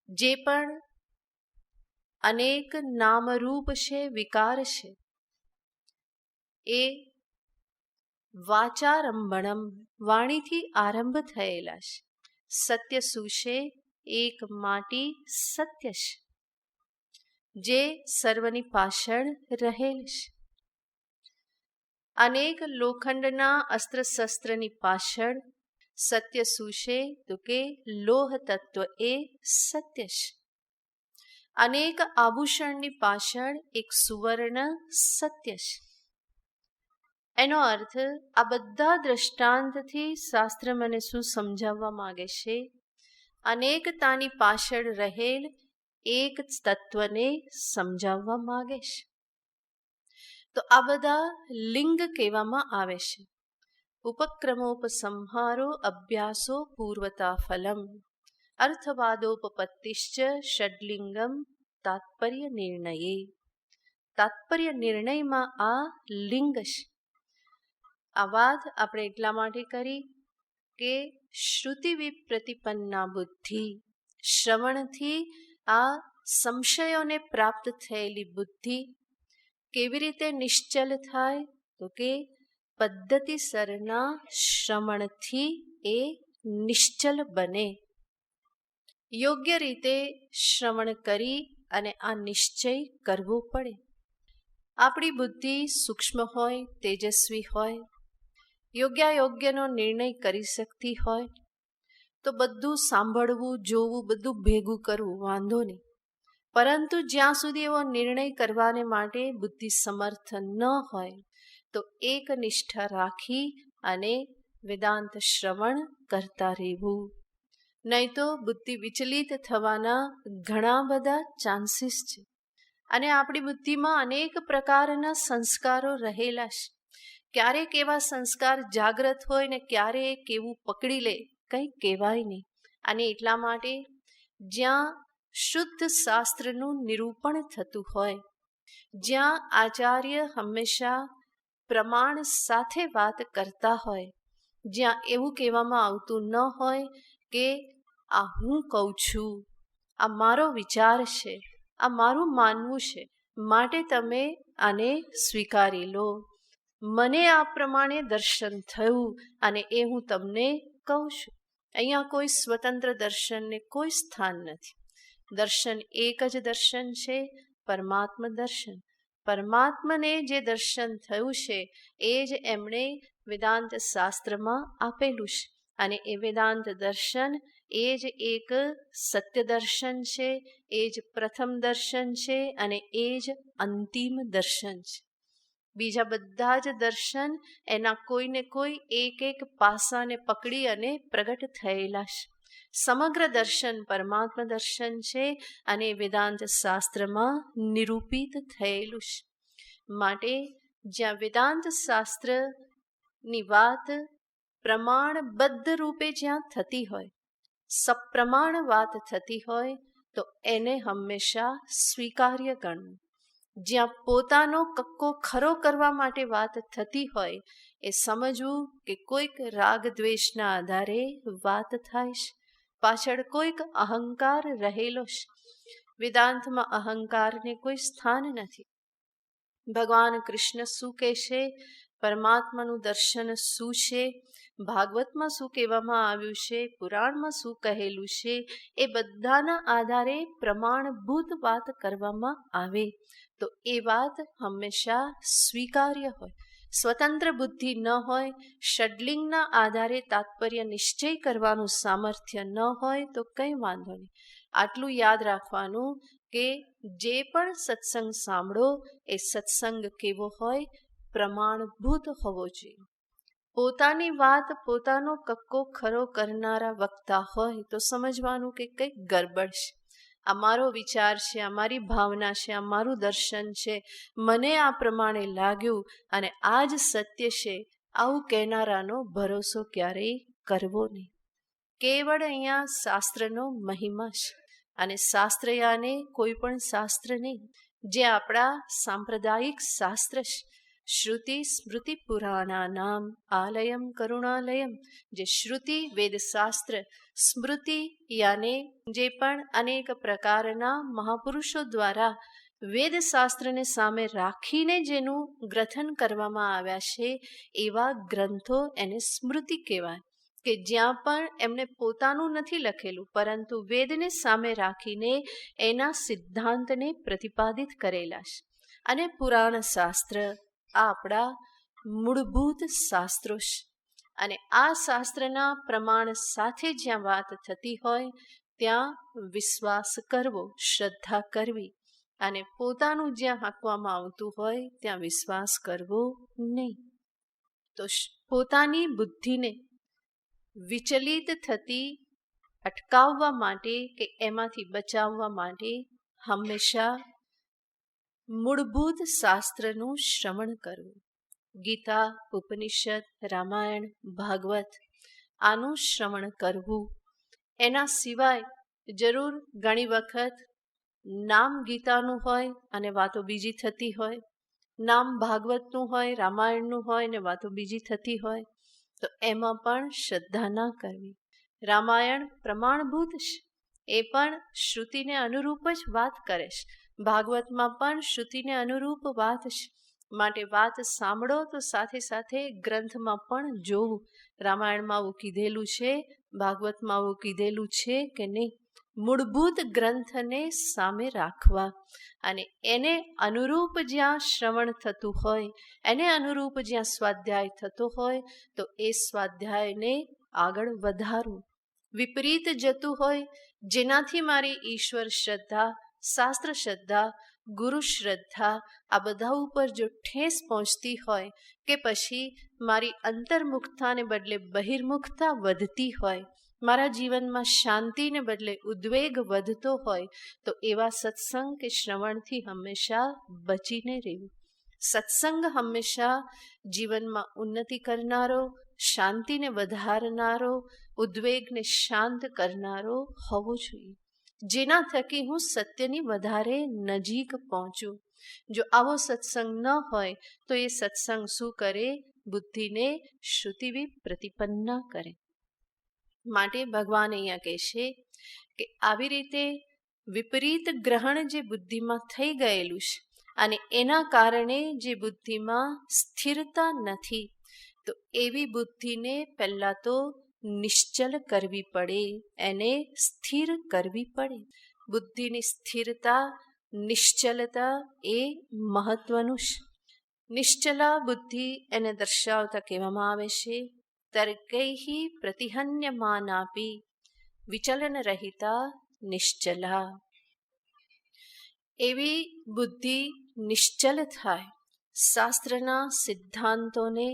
જે પણ અનેક નામરૂપ છે, વિકાર છે, એ વાચારંભણમ વાણીથી આરંભ થયેલા છે. સત્ય શું છે? એક માટી સત્ય છે, જે સર્વની પાછળ રહેલ છે. અનેક લોખંડના અસ્ત્ર શસ્ત્રની પાછળ સત્ય શું છે? તો કે લોહ તત્વ એ સત્ય છે. અનેક આભૂષણની પાછળ એક સુવર્ણ સત્ય છે. એનો અર્થ આ બધા દ્રષ્ટાંતથી શાસ્ત્ર મને શું સમજાવવા માંગે છે? અનેકતાની પાછળ રહેલ એક તત્વને સમજાવવા માંગે છે. તો આ બધા લિંગ કહેવામાં આવે છે. ઉપક્રમોપસંહારો અભ્યાસો પૂર્વતા ફલમ અર્થવાદોપપત્તિશ્ચ ષડલિંગમ તાત્પર્ય નિર્ણયે. તાત્પર્ય નિર્ણયમાં આ લિંગ છે. આ વાત આપણે એટલા માટે કરી કે શ્રુતિ વિપ્રતિપન્ના બુદ્ધિ, શ્રવણથી આ સંશયોને પ્રાપ્ત થયેલી બુદ્ધિ કેવી રીતે નિશ્ચલ થાય? તો કે પદ્ધતિસરના શ્રવણથી એ નિશ્ચલ બને. યોગ્ય રીતે શ્રવણ કરી અને આ નિશ્ચય કરવો પડે. આપણી બુદ્ધિ સૂક્ષ્મ હોય, તેજસ્વી હોય, યોગ્યનો નિર્ણય કરી શકતી હોય તો બધું સાંભળવું, જોવું, બધું ભેગું કરવું વાંધો નહીં. પરંતુ જ્યાં સુધી એવો નિર્ણય કરવાને માટે બુદ્ધિ સમર્થ ન હોય તો એક નિષ્ઠા રાખી અને વેદાંત શ્રવણ કરતા રહેવું. નહીં તો બુદ્ધિ વિચલિત થવાના ઘણા બધા ચાન્સીસ છે. અને આપણી બુદ્ધિમાં અનેક પ્રકારના સંસ્કારો રહેલા છે. ક્યારેક એવા સંસ્કાર જાગ્રત હોય ને ક્યારેક એવું પકડી લે, કંઈ કહેવાય નહીં. અને એટલા માટે જ્યાં શુદ્ધ શાસ્ત્રનું નિરૂપણ થતું હોય, જ્યાં આચાર્ય હંમેશા પ્રમાણ સાથે વાત કરતા હોય, જ્યાં એવું કહેવામાં આવતું ન હોય કે આ હું કહું છું, આ મારો વિચાર છે, આ મારું માનવું છે, માટે તમે આને સ્વીકારી લો, મને આ પ્રમાણે દર્શન થયું અને એ હું તમને કહું છું. અહીંયા કોઈ સ્વતંત્ર દર્શનને કોઈ સ્થાન નથી. દર્શન એક જ દર્શન છે, પરમાત્મ દર્શન. પરમાત્મને જે દર્શન થયું છે એ જ એમણે વેદાંત શાસ્ત્રમાં આપેલું છે. અને એ વેદાંત દર્શન એ જ એક સત્ય દર્શન છે, એ જ પ્રથમ દર્શન છે અને એ જ અંતિમ દર્શન છે. બીજા બધા જ દર્શન એના કોઈને કોઈ એક પાસાને પકડી અને પ્રગટ થયેલા છે. સમગ્ર દર્શન પરમાત્મા દર્શન છે અને વેદાંત શાસ્ત્રમાં નિરૂપિત થયેલું છે. માટે જ્યાં વેદાંત શાસ્ત્રની વાત પ્રમાણબદ્ધ રૂપે જ્યાં થતી હોય, સપ્રમાણ વાત થતી હોય તો એને હંમેશા સ્વીકાર્ય ગણવું. જ્યાં પોતાનો કક્કો ખરો કરવા માટે વાત થતી હોય એ સમજવું કે કોઈક રાગ દ્વેષના આધારે વાત થાય છે, પાછળ કોઈક અહંકાર રહેલો છે. વેદાંતમાં અહંકારને કોઈ સ્થાન નથી. ભગવાન કૃષ્ણ શું કહે છે, પરમાત્માનું દર્શન શું છે, ભાગવતમાં શું કહેવામાં આવ્યું છે, પુરાણમાં શું કહેલું છે, એ બધાના આધારે પ્રમાણભૂત વાત કરવામાં આવે તો એ વાત હંમેશા સ્વીકાર્ય હોય. સ્વતંત્ર બુદ્ધિ ન હોય, ષડલિંગના આધારે તાત્પર્ય નિશ્ચય કરવાનું સામર્થ્ય ન હોય તો કંઈ વાંધો નહીં. આટલું યાદ રાખવાનું કે જે પણ સત્સંગ સાંભળો એ સત્સંગ કેવો હોય, પ્રમાણભૂત હોવો જોઈએ. પોતાની વાત પોતાનો કક્કો ખરો કરનારા વક્તા હોય તો સમજવાનું કે કંઈક ગરબડ છે. આ મારો વિચાર છે, આ મારી ભાવના છે, આ મારું દર્શન છે, મને આ પ્રમાણે લાગ્યું અને આ જ સત્ય છે, આવું કહેનારાનો ભરોસો ક્યારેય કરવો નહીં. કેવળ અહીંયા શાસ્ત્રનો મહિમા છે અને શાસ્ત્રયાને કોઈ પણ શાસ્ત્ર નહીં, જે આપણા સાંપ્રદાયિક શાસ્ત્ર છે. શ્રુતિ સ્મૃતિ પુરાણાનામ આલયમ કરુણાલયમ. જે શ્રુતિ વેદશાસ્ત્ર, સ્મૃતિ યાને જે પણ અનેક પ્રકારના મહાપુરુષો દ્વારા વેદશાસ્ત્રને સામે રાખીને જેનું ગ્રથન કરવામાં આવ્યા છે એવા ગ્રંથો એને સ્મૃતિ કહેવાય. કે જ્યાં પણ એમણે પોતાનું નથી લખેલું પરંતુ વેદને સામે રાખીને એના સિદ્ધાંતને પ્રતિપાદિત કરેલા છે. અને પુરાણ શાસ્ત્ર આ આપણા મૂળભૂત શાસ્ત્રો છે. અને આ શાસ્ત્રના પ્રમાણ સાથે જ્યાં વાત થતી હોય ત્યાં વિશ્વાસ કરવો, શ્રદ્ધા કરવી. અને પોતાનું જ્યાં હાંકવામાં આવતું હોય ત્યાં વિશ્વાસ કરવો નહીં. તો પોતાની બુદ્ધિને વિચલિત થતી અટકાવવા માટે કે એમાંથી બચાવવા માટે હંમેશા મૂળભૂત શાસ્ત્રનું શ્રવણ કરવું. ગીતા, ઉપનિષદ, રામાયણ, ભાગવત આનું શ્રવણ કરવું. એના સિવાય જરૂર ઘણી વખત નામ ગીતાનું હોય અને વાતો બીજી થતી હોય, નામ ભાગવતનું હોય, રામાયણનું હોય ને વાતો બીજી થતી હોય તો એમાં પણ શ્રદ્ધા ના કરવી. રામાયણ પ્રમાણભૂત છે, એ પણ શ્રુતિને અનુરૂપ જ વાત કરે છે. ભાગવતમાં પણ શ્રુતિને અનુરૂપ વાત છે. માટે વાત સાંભળો તો સાથે સાથે ગ્રંથમાં પણ જોવું. રામાયણમાં આવું કીધેલું છે, ભાગવતમાં આવું કીધેલું છે કે નહીં? મૂળભૂત ગ્રંથને સામે રાખવા અને એને અનુરૂપ જ્યાં શ્રવણ થતું હોય, એને અનુરૂપ જ્યાં સ્વાધ્યાય થતો હોય તો એ સ્વાધ્યાયને આગળ વધારવું. વિપરીત જતું હોય, જેનાથી મારી ઈશ્વર શ્રદ્ધા, શાસ્ત્ર શ્રદ્ધા, ગુરુ શ્રદ્ધા આ બધા ઉપર જો ઠેસ પહોંચતી હોય કે પછી મારી અંતર્મુખતાને બદલે બહિર્મુખતા વધતી હોય, મારા જીવનમાં શાંતિને બદલે ઉદ્વેગ વધતો હોય તો એવા સત્સંગ કે શ્રવણથી હંમેશા બચીને રહેવું. સત્સંગ હંમેશા જીવનમાં ઉન્નતિ કરનારો, શાંતિને વધારનારો, ઉદ્વેગને શાંત કરનારો હોવો જોઈએ, જેના થકી હું સત્યની વધારે નજીક પહોંચું. જો આવો સત્સંગ ન હોય તો એ સત્સંગ શું કરે? બુદ્ધિને શ્રુતિવી પ્રતિપન્ના કરે. માટે ભગવાન અહીંયા કહેશે કે આવી રીતે વિપરીત ગ્રહણ જે બુદ્ધિમાં થઈ ગયેલું છે અને એના કારણે જે બુદ્ધિમાં સ્થિરતા નથી, તો એવી બુદ્ધિને પહેલાં તો નિશ્ચલ કરવી પડે, એને સ્થિર કરવી પડે. બુદ્ધિની સ્થિરતા, નિશ્ચલતા એ મહત્વનું છે. નિશ્ચલા બુદ્ધિ એને દર્શાવતા કહેવામાં આવે છે તર્કૈ પ્રતિહન્યમાનાપી વિચલન રહિતા નિશ્ચલા. એવી બુદ્ધિ નિશ્ચલ થાય, શાસ્ત્રના સિદ્ધાંતોને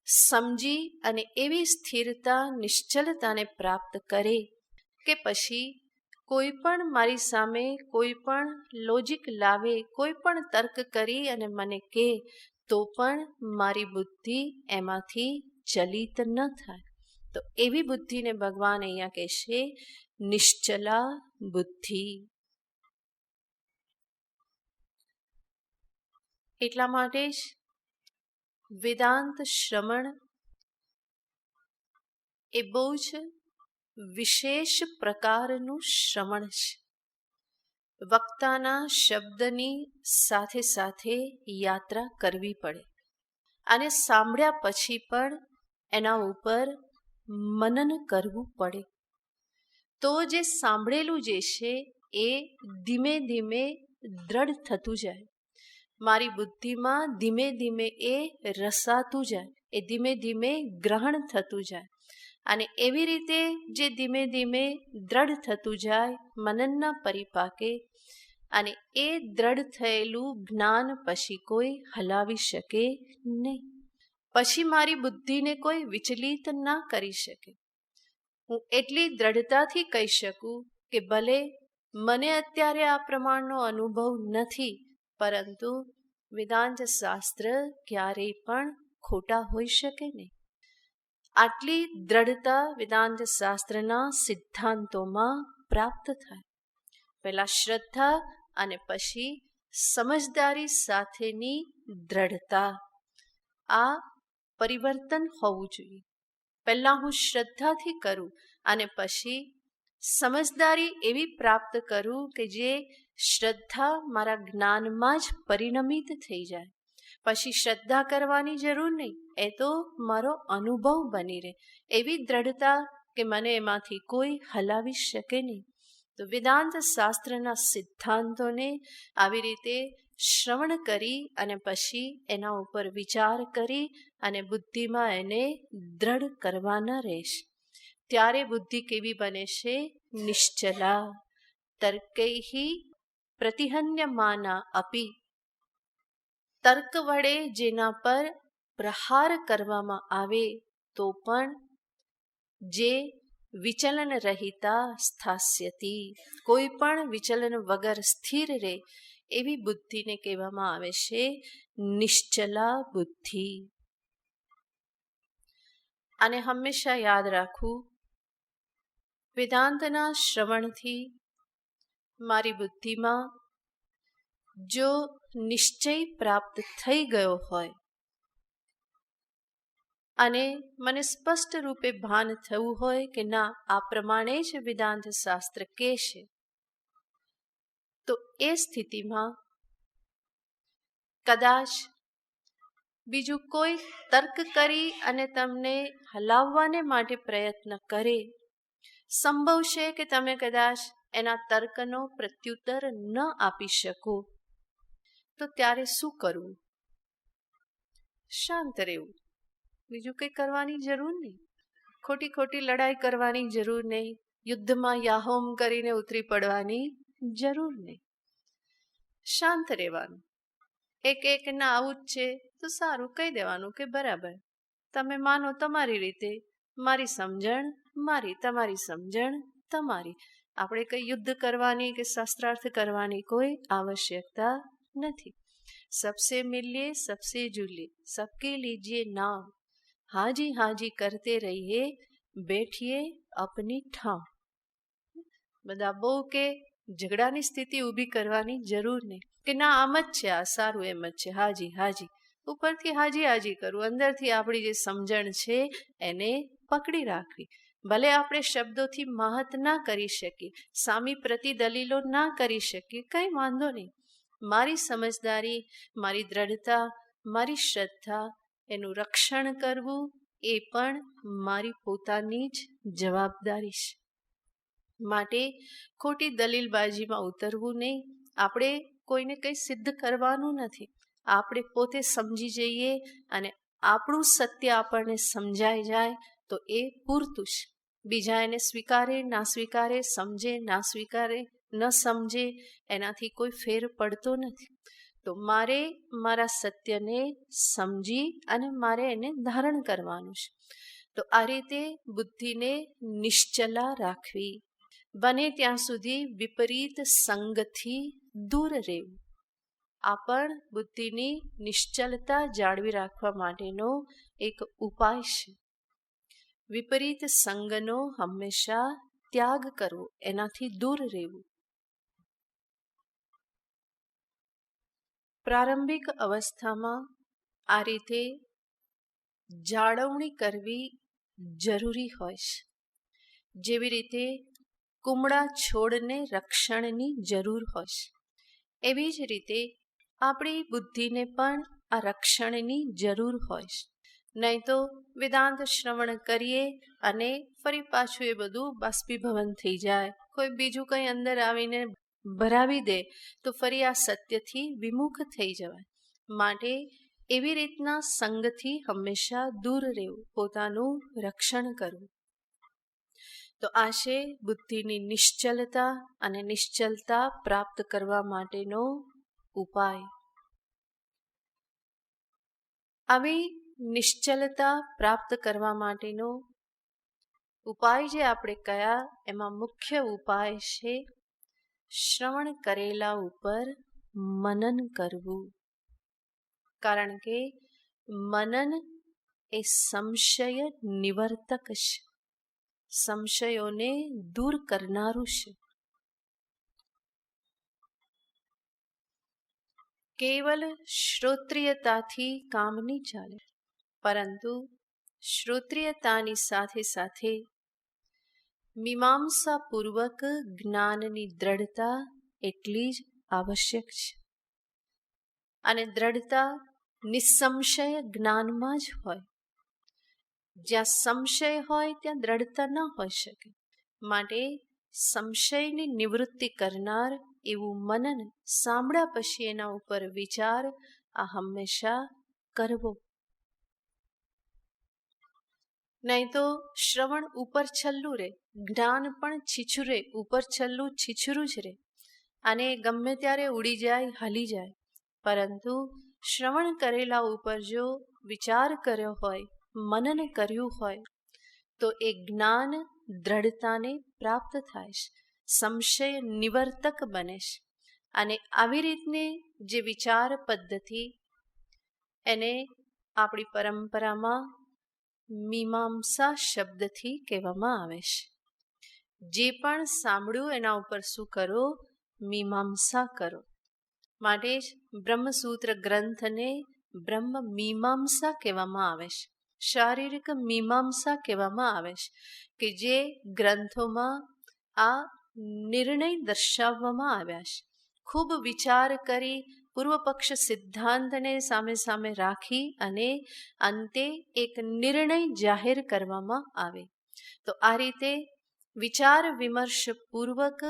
સમજી અને એવી સ્થિરતા, નિશ્ચલતાને પ્રાપ્ત કરે કે પછી કોઈ પણ મારી સામે કોઈ પણ લોજિક લાવે, કોઈ પણ તર્ક કરી અને મને કહે તો પણ મારી બુદ્ધિ એમાંથી ચલિત ન થાય. તો એવી બુદ્ધિને ભગવાન અહીંયા કહેશે નિશ્ચલા બુદ્ધિ. એટલા માટે જ વેદાંત શ્રવણ એ બહુ જ વિશેષ પ્રકારનું શ્રવણ છે. વક્તાના શબ્દની સાથે સાથે યાત્રા કરવી પડે અને સાંભળ્યા પછી પણ એના ઉપર મનન કરવું પડે. તો જે સાંભળેલું જે છે એ ધીમે ધીમે દ્રઢ થતું જાય, મારી બુદ્ધિમાં ધીમે ધીમે એ રસાતું જાય, એ ધીમે ધીમે ગ્રહણ થતું જાય. અને એવી રીતે જે ધીમે ધીમે દ્રઢ થતું જાય મનનના પરિપાકે, અને એ દ્રઢ થયેલું જ્ઞાન પછી કોઈ હલાવી શકે નહીં. પછી મારી બુદ્ધિને કોઈ વિચલિત ના કરી શકે. હું એટલી દ્રઢતાથી કહી શકું કે ભલે મને અત્યારે આ પ્રમાણનો અનુભવ નથી, પરંતુ વેદાંત શાસ્ત્ર ક્યારેય પણ ખોટા હોઈ શકે નહીં. આટલી દ્રઢતા વેદાંત શાસ્ત્રના સિદ્ધાંતોમાં પ્રાપ્ત થાય. પહેલા શ્રદ્ધા અને પછી સમજદારી સાથેની દ્રઢતા, આ પરિવર્તન હોવું જોઈએ. પહેલાં હું શ્રદ્ધાથી કરું અને પછી સમજદારી એવી પ્રાપ્ત કરું કે જે શ્રદ્ધા મારા જ્ઞાનમાં જ પરિણમિત થઈ જાય. પછી શ્રદ્ધા કરવાની જરૂર નહીં, એ તો મારો અનુભવ બની રહે. એવી દ્રઢતા કે મને એમાંથી કોઈ હલાવી શકે નહીં. તો વેદાંત શાસ્ત્રના સિદ્ધાંતોને આવી રીતે શ્રવણ કરી અને પછી એના ઉપર વિચાર કરી અને બુદ્ધિમાં એને દ્રઢ કરવાના રહેશે. ત્યારે બુદ્ધિ કેવી બને છે? નિશ્ચલા. તર્કૈ પ્રતિહન્યમાના અપી. તર્ક વડે જેના પર પ્રહાર કરવામાં આવે તો પણ જે વિચલન રહિતા સ્થાસ્યતિ, કોઈ પણ વિચલન વગર સ્થિર રહે એવી બુદ્ધિને કહેવામાં આવે છે નિશ્ચલા બુદ્ધિ. અને હંમેશા યાદ રાખવું, વેદાંતના શ્રવણથી મારી બુદ્ધિમાં જો નિશ્ચય પ્રાપ્ત થઈ ગયો હોય અને મને સ્પષ્ટ રૂપે ભાન થવું હોય કે ના, આ પ્રમાણે જ વેદાંત શાસ્ત્ર કહેશે, તો એ સ્થિતિમાં કદાચ બીજું કોઈ તર્ક કરી અને તમને હલાવવાને માટે પ્રયત્ન કરે, સંભવ છે કે તમે કદાચ એના તર્કનો પ્રત્યુત્તર ન આપી શકો, તો ત્યારે શું કરવું? શાંત રહેવું. બીજું કંઈ કરવાની જરૂર નહીં. ખોટી ખોટી લડાઈ કરવાની જરૂર નહીં. યુદ્ધમાં યાહોમ કરીને ઉતરી પડવાની જરૂર નહીં. શાંત રહેવાનું. એક ના આવું જ છે તો સારું કહી દેવાનું કે બરાબર, તમે માનો તમારી રીતે, મારી સમજણ મારી, તમારી સમજણ તમારી. આપણે કંઈ યુદ્ધ કરવાની કે શાસ્ત્રાર્થ કરવાની કોઈ આવશ્યકતા નથી. સબસે મિલીએ સબસે જુલીએ, સબકે લીજીએ નામ, હાજી હાજી કરતે રહીએ, બેઠીએ અપની ઠામ. બધા બહુ કે ઝઘડાની સ્થિતિ ઊભી કરવાની જરૂર નહીં કે ના આમ જ છે, આ સારું એમ જ છે, હાજી હાજી. ઉપરથી હાજી હાજી કરવું, અંદરથી આપણી જે સમજણ છે એને પકડી રાખવી. ભલે આપણે શબ્દોથી માહત ના કરી શકીએ, સામી પ્રતિદલીલો ના કરી શકીએ, કંઈ વાંધો નહીં. મારી સમજદારી, મારી દ્રઢતા, મારી શ્રદ્ધા, એનું રક્ષણ કરવું એ પણ મારી પોતાની જ જવાબદારી છે. માટે ખોટી દલીલબાજીમાં ઉતરવું નહીં. આપણે કોઈને કંઈ સિદ્ધ કરવાનું નથી. આપણે પોતે સમજી જઈએ અને આપણું સત્ય આપણને સમજાઈ જાય તો એ પૂરતું છે. બીજા એને સ્વીકારે ના સ્વીકારે, સમજે ના સ્વીકારે, ન સમજે, એનાથી કોઈ ફેર પડતો નથી. તો મારે મારા સત્યને સમજી અને મારે એને ધારણ કરવાનું છે. તો આ રીતે બુદ્ધિને નિશ્ચલા રાખવી. બને ત્યાં સુધી વિપરીત સંગથી દૂર રહેવું. આ પણ બુદ્ધિની નિશ્ચલતા જાળવી રાખવા માટેનો એક ઉપાય છે. વિપરીત સંગનો હંમેશા ત્યાગ કરવો, એનાથી દૂર રહેવું. પ્રારંભિક અવસ્થામાં આ રીતે જાળવણી કરવી જરૂરી હોય છે. જેવી રીતે કુમળા છોડને રક્ષણની જરૂર હોય છે, એવી જ રીતે આપણી બુદ્ધિને પણ આ રક્ષણની જરૂર હોય છે. નહીં તો વેદાંત શ્રવણ કરીએ અને ફરી પાછું એ બધું બાષ્પીભવન થઈ જાય, કોઈ બીજું કંઈ અંદર આવીને ભરાવી દે તો ફરી આ સત્યથી વિમુખ થઈ જવાય. માટે એવી રીતના સંગથી હંમેશા દૂર રહેવું, પોતાનું રક્ષણ કરવું. તો આ છે બુદ્ધિની નિશ્ચલતા, અને નિશ્ચલતા પ્રાપ્ત કરવા માટેનો ઉપાય. આવી નિશ્ચલતા પ્રાપ્ત કરવા માટેનો ઉપાય જે આપણે કયા, એમાં મુખ્ય ઉપાય છે શ્રવણ કરેલા ઉપર મનન કરવું. કારણ કે મનન એ સંશય નિવર્તક છે, સંશયોને દૂર કરનારું છે. કેવલ શ્રોત્રિયતાથી કામ નહીં ચાલે, પરંતુ શ્રોત્રિયતાની સાથે સાથે મીમાંસાપૂર્વક જ્ઞાનની દ્રઢતા એટલી જ આવશ્યક છે. અને દ્રઢતા નિસંશય જ્ઞાનમાં જ હોય. જ્યાં સંશય હોય ત્યાં દ્રઢતા ન હોઈ શકે. માટે સંશયની નિવૃત્તિ કરનાર એવું મનન સાંભળ્યા પછી એના ઉપર વિચાર આ હંમેશા કરવો. નહીં તો શ્રવણ ઉપર છલ્લું રહે, જ્ઞાન પણ છીછુરે, ઉપર છલ્લું છીછરું જ રહે અને ગમે ત્યારે ઉડી જાય, હાલી જાય. પરંતુ શ્રવણ કરેલા ઉપર જો વિચાર કર્યો હોય, મનન કર્યું હોય, તો એ જ્ઞાન દ્રઢતાને પ્રાપ્ત થાય છે, સંશય નિવર્તક બને છે. અને આવી રીતની જે વિચાર પદ્ધતિ, એને આપણી પરંપરામાં મીમાંસા શબ્દથી કહેવામાં આવે છે. જે પણ સાંભળ્યું એના ઉપર શું કરો? મીમાંસા કરો. માટે જ બ્રહ્મસૂત્ર ગ્રંથને બ્રહ્મ મીમાંસા કહેવામાં આવે છે, શારીરિક મીમાંસા કહેવામાં આવે છે, કે જે ગ્રંથોમાં આ નિર્ણય દર્શાવવામાં આવ્યા છે. ખૂબ વિચાર કરી પૂર્વ પક્ષ સિદ્ધાંતને સામે સામે રાખી અને અંતે એક નિર્ણય જાહેર કરવામાં આવે. તો આ રીતે વિચાર વિમર્શ પૂર્વક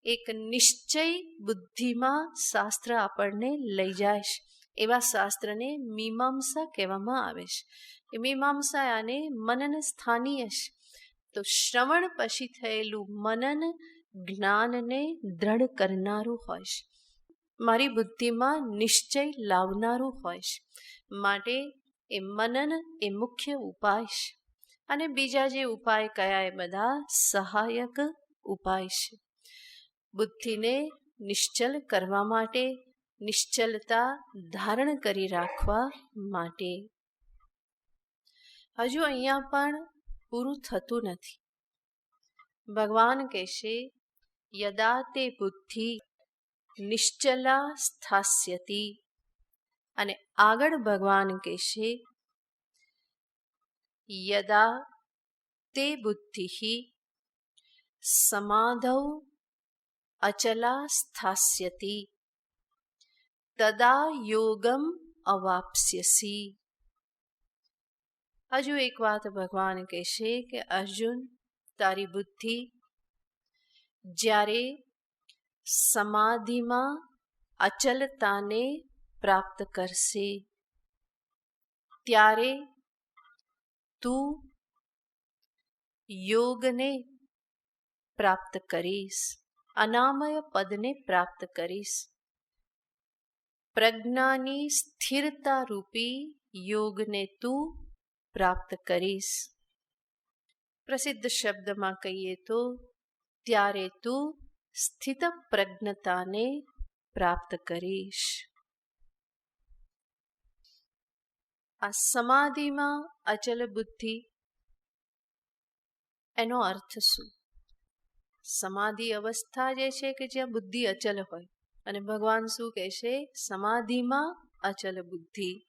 એક નિશ્ચય બુદ્ધિમાં શાસ્ત્ર આપણને લઈ જાય છે. એવા શાસ્ત્રને મીમાંસા કહેવામાં આવે છે. એ મીમાંસા આને મનન સ્થાનીય છે. તો શ્રવણ પછી થયેલું મનન જ્ઞાનને દ્રઢ કરનારું હોય છે, મારી બુદ્ધિમાં નિશ્ચય લાવનારું હોય છે. માટે એ મનન એ મુખ્ય ઉપાય છે. અને બીજા જે ઉપાય કયા એ બધા સહાયક ઉપાય છે. બુદ્ધિને નિશ્ચલ કરવા માટે, નિશ્ચલતા ધારણ કરી રાખવા માટે. હજુ અહીંયા પણ પૂરું થતું નથી. ભગવાન કહેશે યદા તે બુદ્ધિ નિશ્ચલા સ્થાસ્યતિ, અને આગળ ભગવાન કહેશે યદા તે બુદ્ધિ સમાધૌ અચલા સ્થાસ્યતિ તદા યોગમ અવાપ્સ્યસી. હજુ એક વાત ભગવાન કહેશે કે અર્જુન, તારી બુદ્ધિ જ્યારે સમાધિમાં અચલતાને પ્રાપ્ત કરશે ત્યારે તું યોગને પ્રાપ્ત કરીશ, અનામય પદને પ્રાપ્ત કરીશ. પ્રજ્ઞાની સ્થિરતા રૂપી યોગને તું પ્રાપ્ત કરીશ. પ્રસિદ્ધ શબ્દમાં કહીએ તો ત્યારે તું સ્થિત પ્રજ્ઞતાને પ્રાપ્ત કરીશ. આ સમાધિમાં અચલ બુદ્ધિ એનો અર્થ શું? સમાધિ અવસ્થા જે છે કે જ્યાં બુદ્ધિ અચલ હોય, અને ભગવાન શું કહે છે? સમાધિમાં અચલ બુદ્ધિ.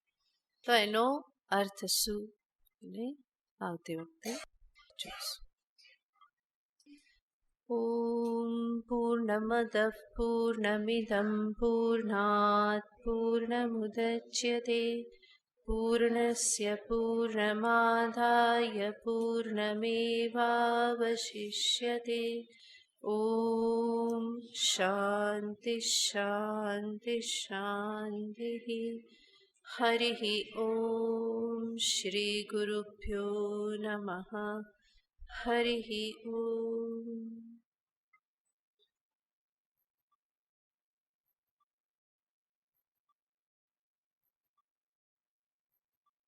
તો એનો અર્થ શું? અને આવતી વખતે જોઈશું. ઓમ પૂર્ણમદ પૂર્ણમિદં પૂર્ણાત પૂર્ણમુદચ્યતે પૂર્ણસ્ય પૂર્ણમાદાય પૂર્ણમેવાવશિષ્યતે. ઓમ શાંતિ શાંતિ શાંતિ. હરિ ઓમ શ્રી ગુરુભ્યો નમઃ. હરિ ઓમ.